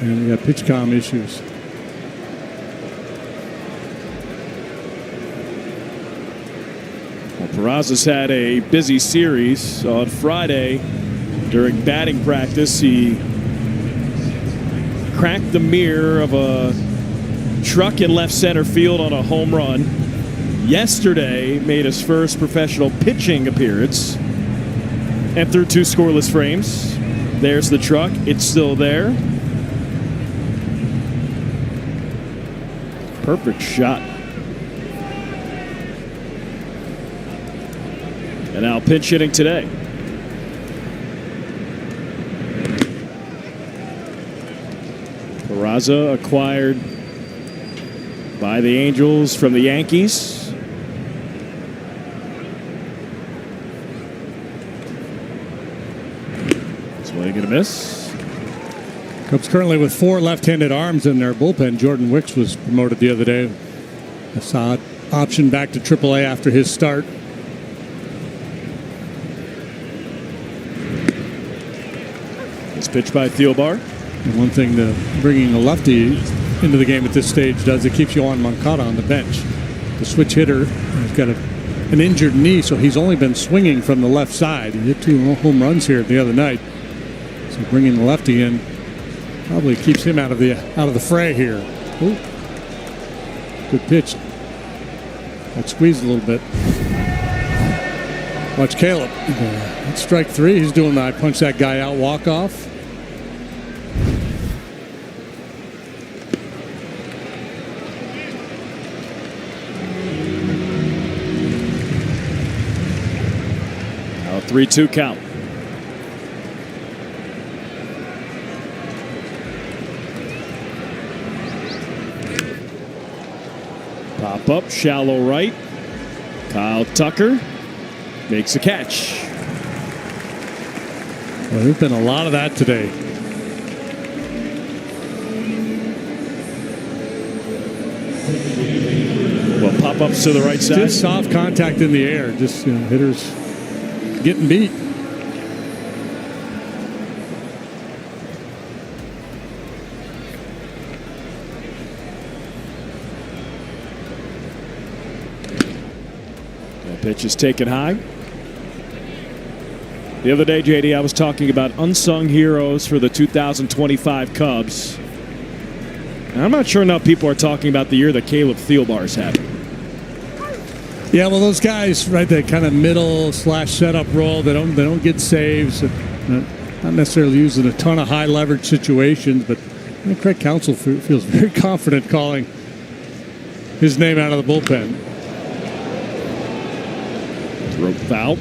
And we got pitch comm issues. Well, Peraza's had a busy series. On Friday, during batting practice, he cracked the mirror of a truck in left center field on a home run. Yesterday, made his first professional pitching appearance and threw 2 scoreless frames. There's the truck. It's still there. Perfect shot. And now pinch hitting today. Peraza acquired by the Angels from the Yankees. Swing and a miss. Cubs currently with 4 left-handed arms in their bullpen. Jordan Wicks was promoted the other day. Assad option back to AAA after his start. This pitch by Thielbar. And one thing that bringing a lefty into the game at this stage does, it keeps Yohan Moncada on the bench. The switch hitter has got an injured knee, so he's only been swinging from the left side. He hit 2 home runs here the other night. So bringing the lefty in probably keeps him out of the fray here. Ooh. Good pitch. Got squeezed a little bit. Watch Caleb. That's strike 3. He's doing the I punch that guy out walk off. Now 3-2 count. Pop up, shallow right. Kyle Tucker makes a catch. Well, there's been a lot of that today. Well, pop-ups to the right side. Just soft contact in the air. Just hitters getting beat. Pitch is taken high. The other day, JD, I was talking about unsung heroes for the 2025 Cubs. And I'm not sure enough people are talking about the year that Caleb Thielbar's had. Yeah, well, those guys, right, that kind of middle / setup role, they don't get saves. Not necessarily using a ton of high leverage situations, but I think Craig Counsell feels very confident calling his name out of the bullpen. Throw foul.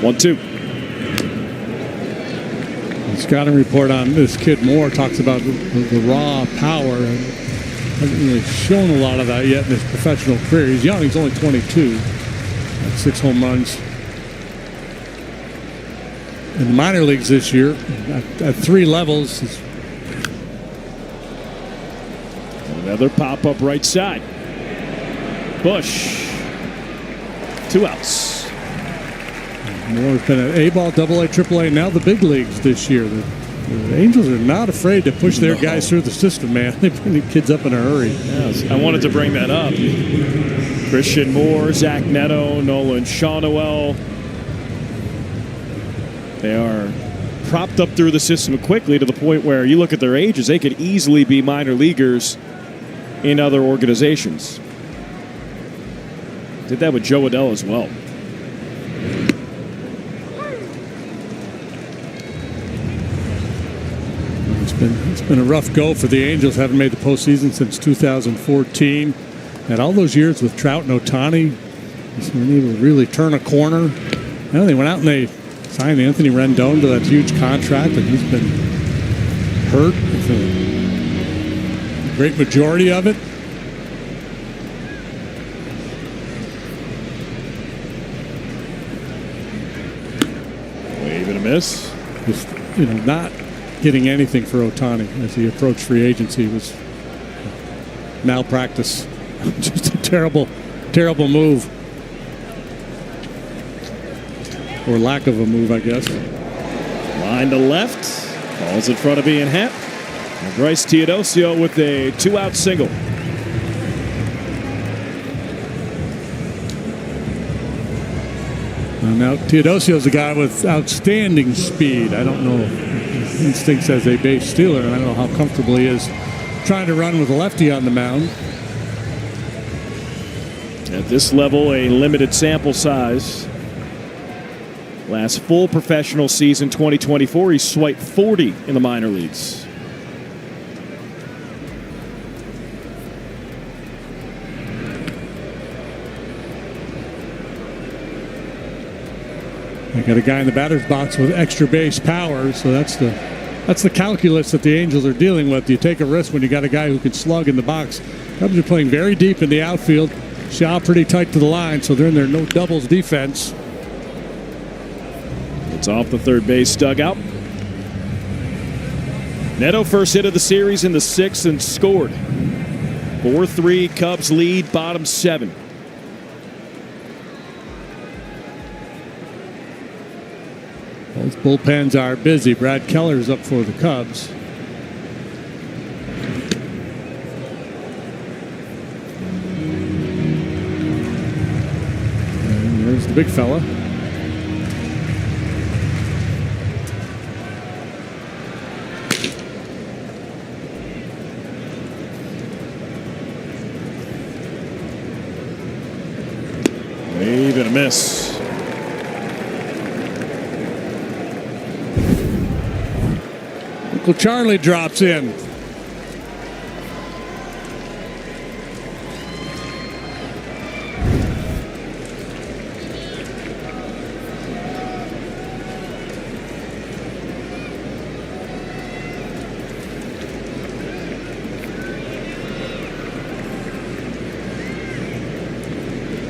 One, two. The scouting report on this kid Moore talks about the raw power, and hasn't really shown a lot of that yet in his professional career. He's young. He's only 22. 6 home runs in the minor leagues this year at 3 levels. He's Another pop-up right side. Bush. 2 outs. More been an A-ball, AA, AAA, now the big leagues this year. The Angels are not afraid to push their guys through the system, man. They bring the kids up in a hurry. Yes, I wanted to bring that up. Christian Moore, Zach Neto, Nolan Shawnoel. They are propped up through the system quickly to the point where you look at their ages, they could easily be minor leaguers in other organizations. Did that with Joe Adell as well. It's been a rough go for the Angels. Haven't made the postseason since 2014. And all those years with Trout and Ohtani, he's been able to really turn a corner. Now they went out and they signed Anthony Rendon to that huge contract, and he's been hurt for a great majority of it. Wave and a miss. Just, not getting anything for Ohtani as he approached free agency was malpractice. Just a terrible, terrible move. Or lack of a move, I guess. Line to left. Falls in front of Ian Happ. And Bryce Teodosio with a 2-out single. Now, Teodosio's a guy with outstanding speed. I don't know his instincts as a base stealer, and I don't know how comfortable he is trying to run with a lefty on the mound. At this level, a limited sample size. Last full professional season, 2024, he swiped 40 in the minor leagues. I got a guy in the batter's box with extra base power, so that's the calculus that the Angels are dealing with. You take a risk when you got a guy who can slug in the box. Cubs are playing very deep in the outfield. Shaw pretty tight to the line, so they're in their no doubles defense. It's off the third base dugout. Neto first hit of the series in the 6th and scored. 4-3, Cubs lead, bottom 7. Both bullpens are busy. Brad Keller's up for the Cubs. And there's the big fella. Wave and a miss. Uncle Charlie drops in.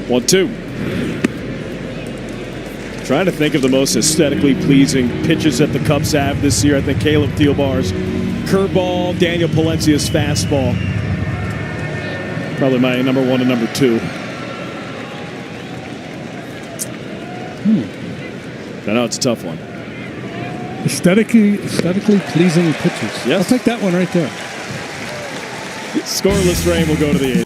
One, two. Trying to think of the most aesthetically pleasing pitches that the Cubs have this year. I think Caleb Thielbar's curveball, Daniel Palencia's fastball. Probably my number 1 and number 2. I know it's a tough one. Aesthetically pleasing pitches. Yes. I'll take that one right there. Scoreless rain will go to the 8th.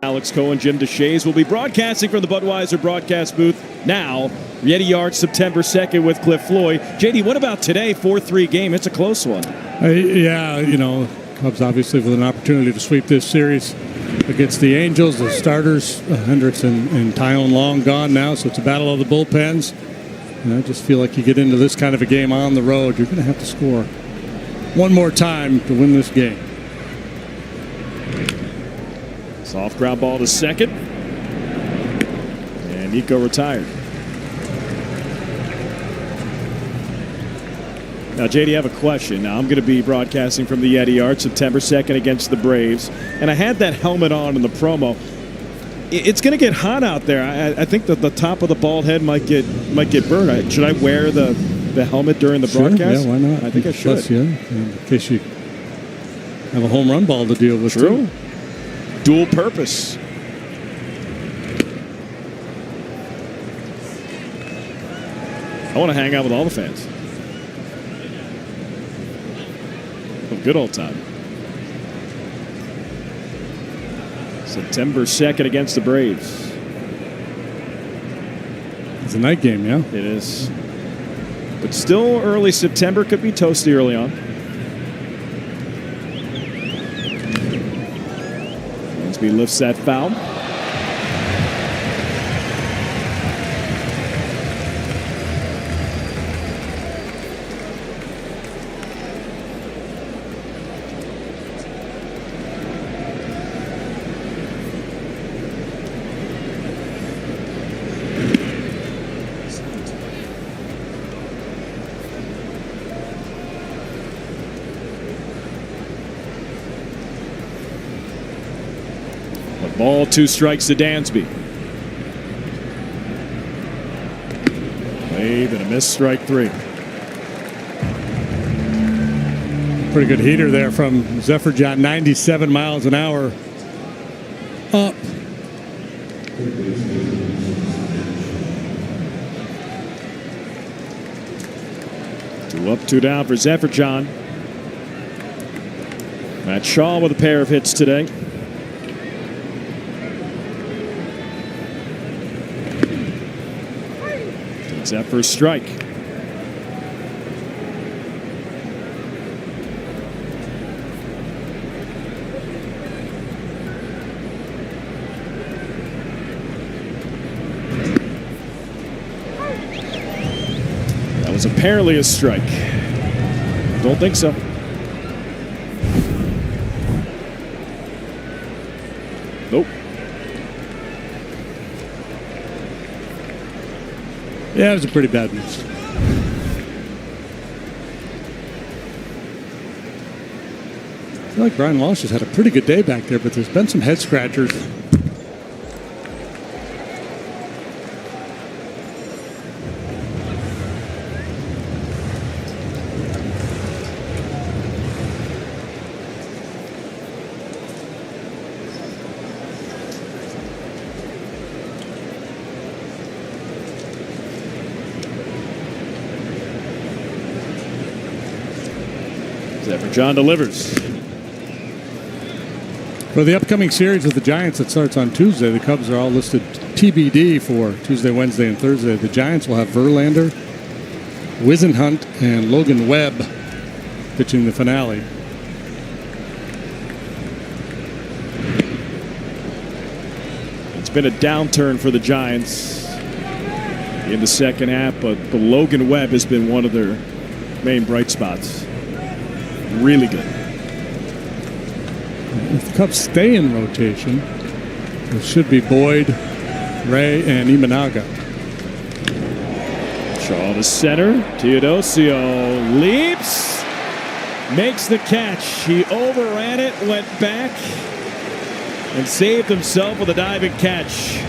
Alex Cohen, Jim DeShays will be broadcasting from the Budweiser broadcast booth now. Yeti Yard, September 2nd with Cliff Floyd. JD, what about today? 4-3 game. It's a close one. Yeah, Cubs obviously with an opportunity to sweep this series against the Angels. The starters, Hendricks and Tyone Long gone now, so it's a battle of the bullpens. And I just feel like you get into this kind of a game on the road, you're going to have to score one more time to win this game. Soft ground ball to second. And Nico retired. Now, JD, I have a question. Now, I'm going to be broadcasting from the Yeti Yard September 2nd against the Braves. And I had that helmet on in the promo. It's going to get hot out there. I think that the top of the bald head might get burned. Should I wear the helmet during the broadcast? Yeah, why not? I think I should. Plus, in case you have a home run ball to deal with. True. Too. Dual purpose. I want to hang out with all the fans. A good old time. September 2nd against the Braves. It's a night game, yeah? It is. But still early September. Could be toasty early on. He lifts that foul. Ball, 2 strikes to Dansby. Wave and a miss, strike 3. Pretty good heater there from Zephyr-John, 97 miles an hour up. Two up, 2 down for Zephyr-John. Matt Shaw with a pair of hits today. That first strike. That was apparently a strike. Don't think so. Nope. Yeah, it was a pretty bad miss. I feel like Brian Walsh has had a pretty good day back there, but there's been some head scratchers. John delivers. For the upcoming series with the Giants that starts on Tuesday, the Cubs are all listed TBD for Tuesday, Wednesday, and Thursday. The Giants will have Verlander, Wisenhunt, and Logan Webb pitching the finale. It's been a downturn for the Giants in the second half, but the Logan Webb has been one of their main bright spots. Really good. If the Cubs stay in rotation, it should be Boyd, Ray, and Imanaga. Shaw to center. Teodosio leaps, makes the catch. He overran it, went back, and saved himself with a diving catch.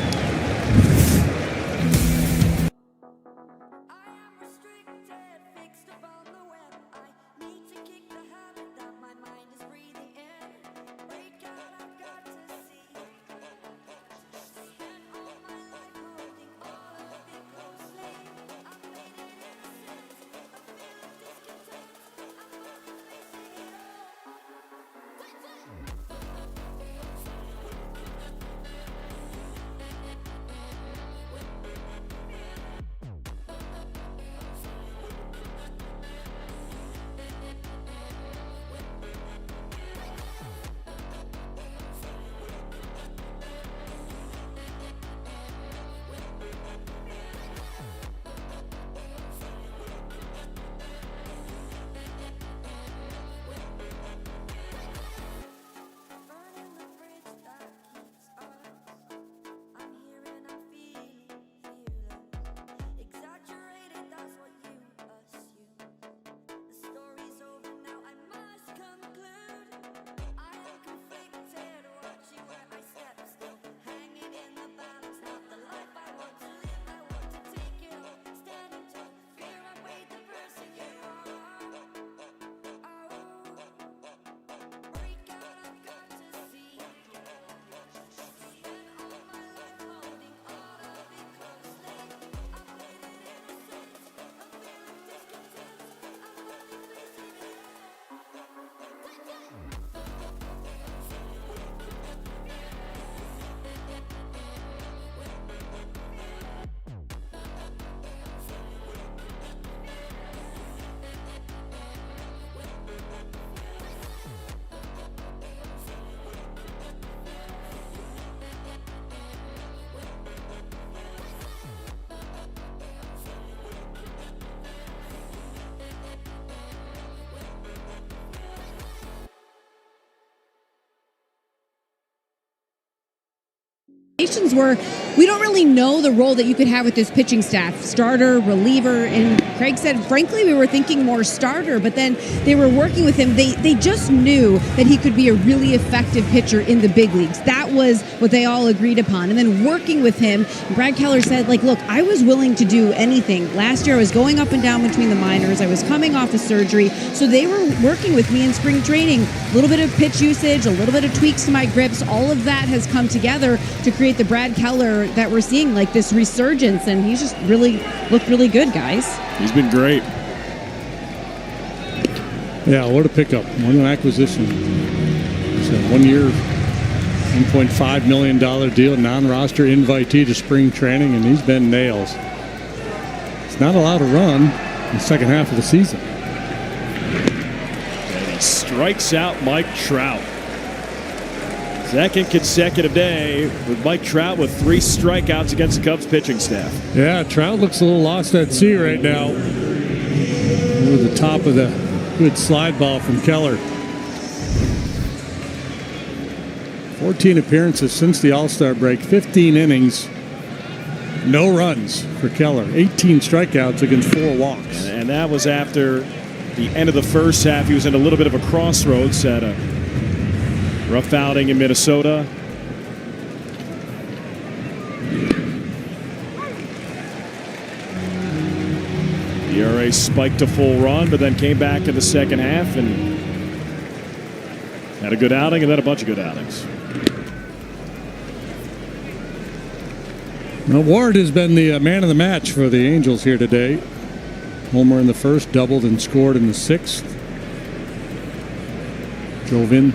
questions were, we don't really know the role that you could have with this pitching staff, starter, reliever, and Craig said, frankly, we were thinking more starter, but then they were working with him. They just knew that he could be a really effective pitcher in the big leagues. That was what they all agreed upon. And then working with him, Brad Keller said, like, look, I was willing to do anything. Last year, I was going up and down between the minors. I was coming off of surgery. So they were working with me in spring training. A little bit of pitch usage, a little bit of tweaks to my grips. All of that has come together to create the Brad Keller that we're seeing, like this resurgence. And he's just really looked really good, guys. He's been great. Yeah, what a pickup. What an acquisition. It's a 1 year, $1.5 million deal, non-roster invitee to spring training, and he's been nails. He's not allowed to run in the second half of the season. And he strikes out Mike Trout. Second consecutive day with Mike Trout with 3 strikeouts against the Cubs pitching staff. Yeah, Trout looks a little lost at sea right now. Over the top of the good slide ball from Keller. 14 appearances since the All-Star break, 15 innings, no runs for Keller, 18 strikeouts against 4 walks. And that was after the end of the first half. He was in a little bit of a crossroads, had a rough outing in Minnesota. The ERA spiked a full run, but then came back in the second half and had a good outing and then a bunch of good outings. Now, Ward has been the man of the match for the Angels here today. Homer in the first, doubled and scored in the 6th. Drove in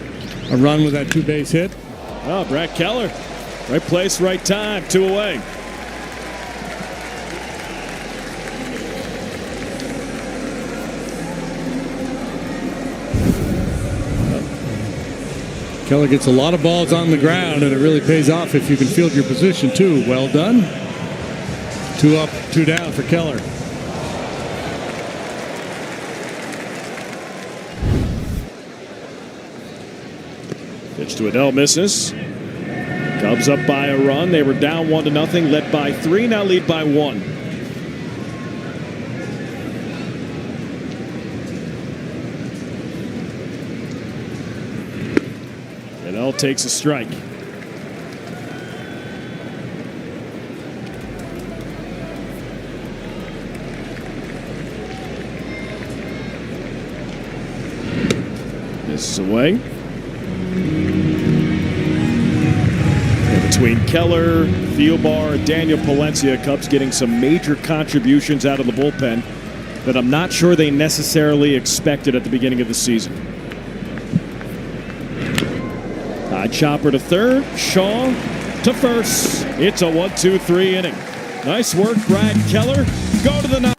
a run with that 2-base hit. Oh, Brad Keller. Right place, right time. 2 away. Keller gets a lot of balls on the ground, and it really pays off if you can field your position, too. Well done. 2 up, 2 down for Keller. Pitch to Adele, misses. Cubs up by a run. They were down 1-0, led by 3, now lead by 1. Adele takes a strike. This is away. Between Keller, Thielbar, and Daniel Palencia, Cubs getting some major contributions out of the bullpen that I'm not sure they necessarily expected at the beginning of the season. High chopper to third, Shaw to first. It's a 1-2-3 inning. Nice work, Brad Keller. Go to the 9th.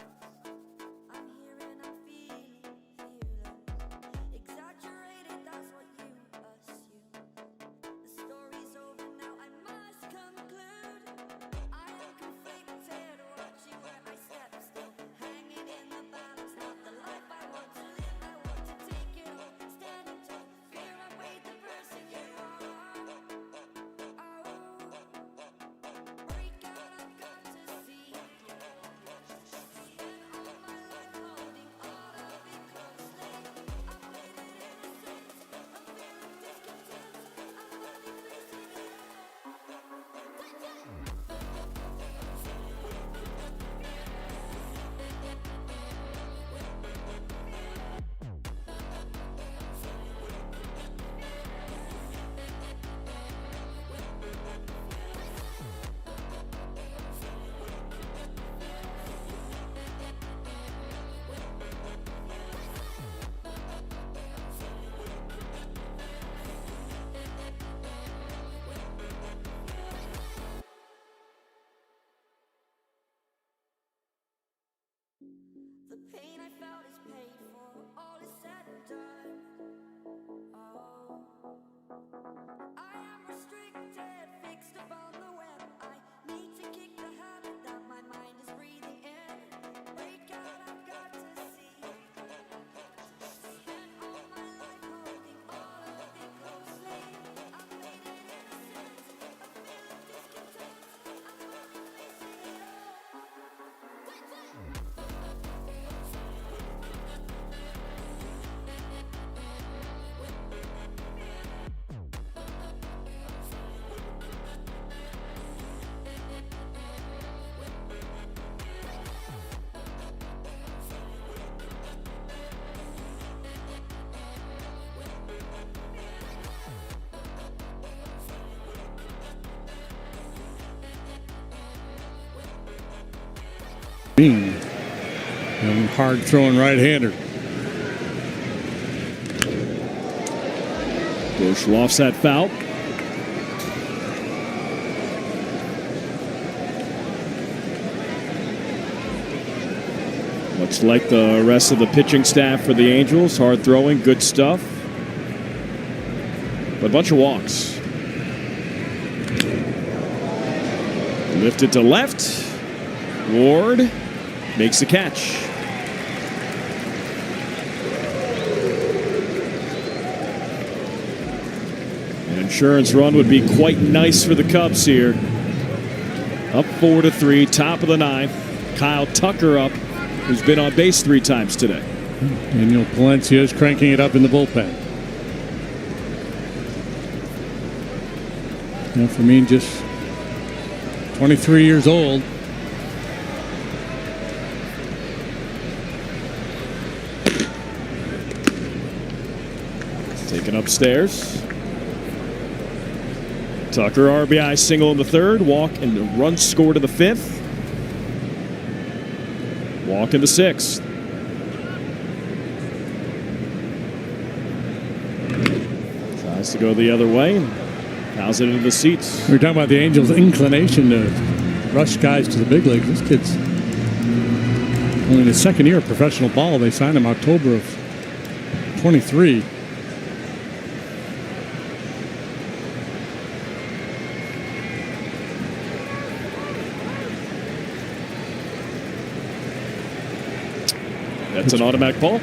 Bean, hard throwing right-hander. Bush lofts that foul. Much like the rest of the pitching staff for the Angels, hard throwing, good stuff. But a bunch of walks. Lifted to left. Ward makes the catch. An insurance run would be quite nice for the Cubs here. Up 4-3, top of the ninth. Kyle Tucker up, who's been on base 3 times today. Daniel Palencia is cranking it up in the bullpen. Now for me, just 23 years old. Taken upstairs. Tucker RBI single in the third. Walk and the run scored in the fifth. Walk in the sixth. Tries to go the other way. Fouls it into the seats. We were talking about the Angels' inclination to rush guys to the big leagues. This kid's only in his second year of professional ball. They signed him October of 23. That's an automatic ball.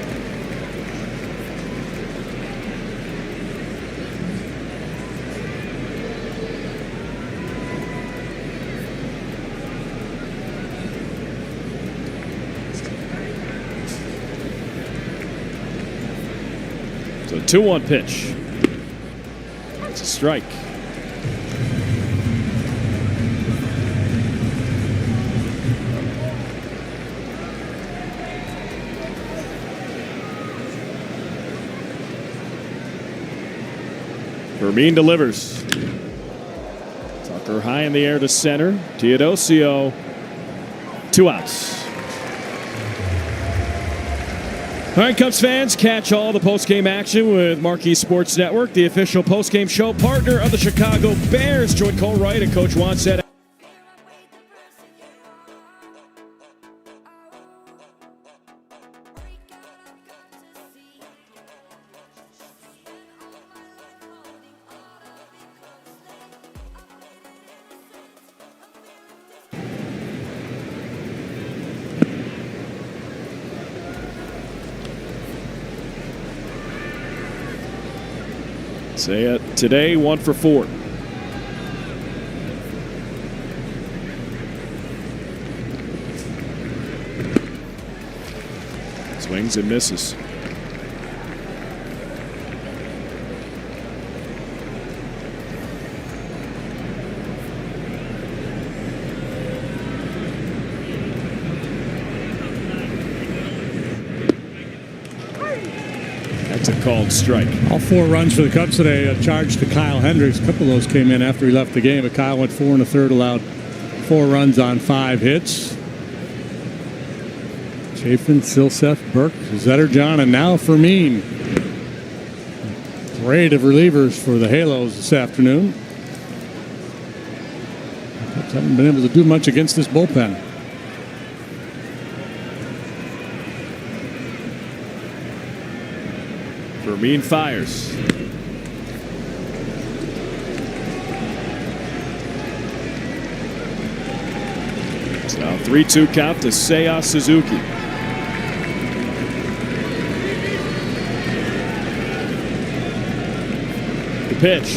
So 2-1 pitch. It's a strike. Fermin delivers. Tucker high in the air to center. Teodosio, 2 outs. All right, Cubs fans, catch all the postgame action with Marquee Sports Network, the official postgame show partner of the Chicago Bears. Join Cole Wright and Coach Juan said. Say it today, 1 for 4. Swings and misses. That's a called strike. All 4 runs for the Cubs today. A charge to Kyle Hendricks. A couple of those came in after he left the game, but Kyle went 4 1/3, allowed 4 runs on 5 hits. Chafin, Silseth, Burke, Zetterjohn, and now Fermin. Parade of relievers for the Halos this afternoon. Cubs haven't been able to do much against this bullpen. Fermin fires. It's now 3-2 count to Seiya Suzuki. The pitch.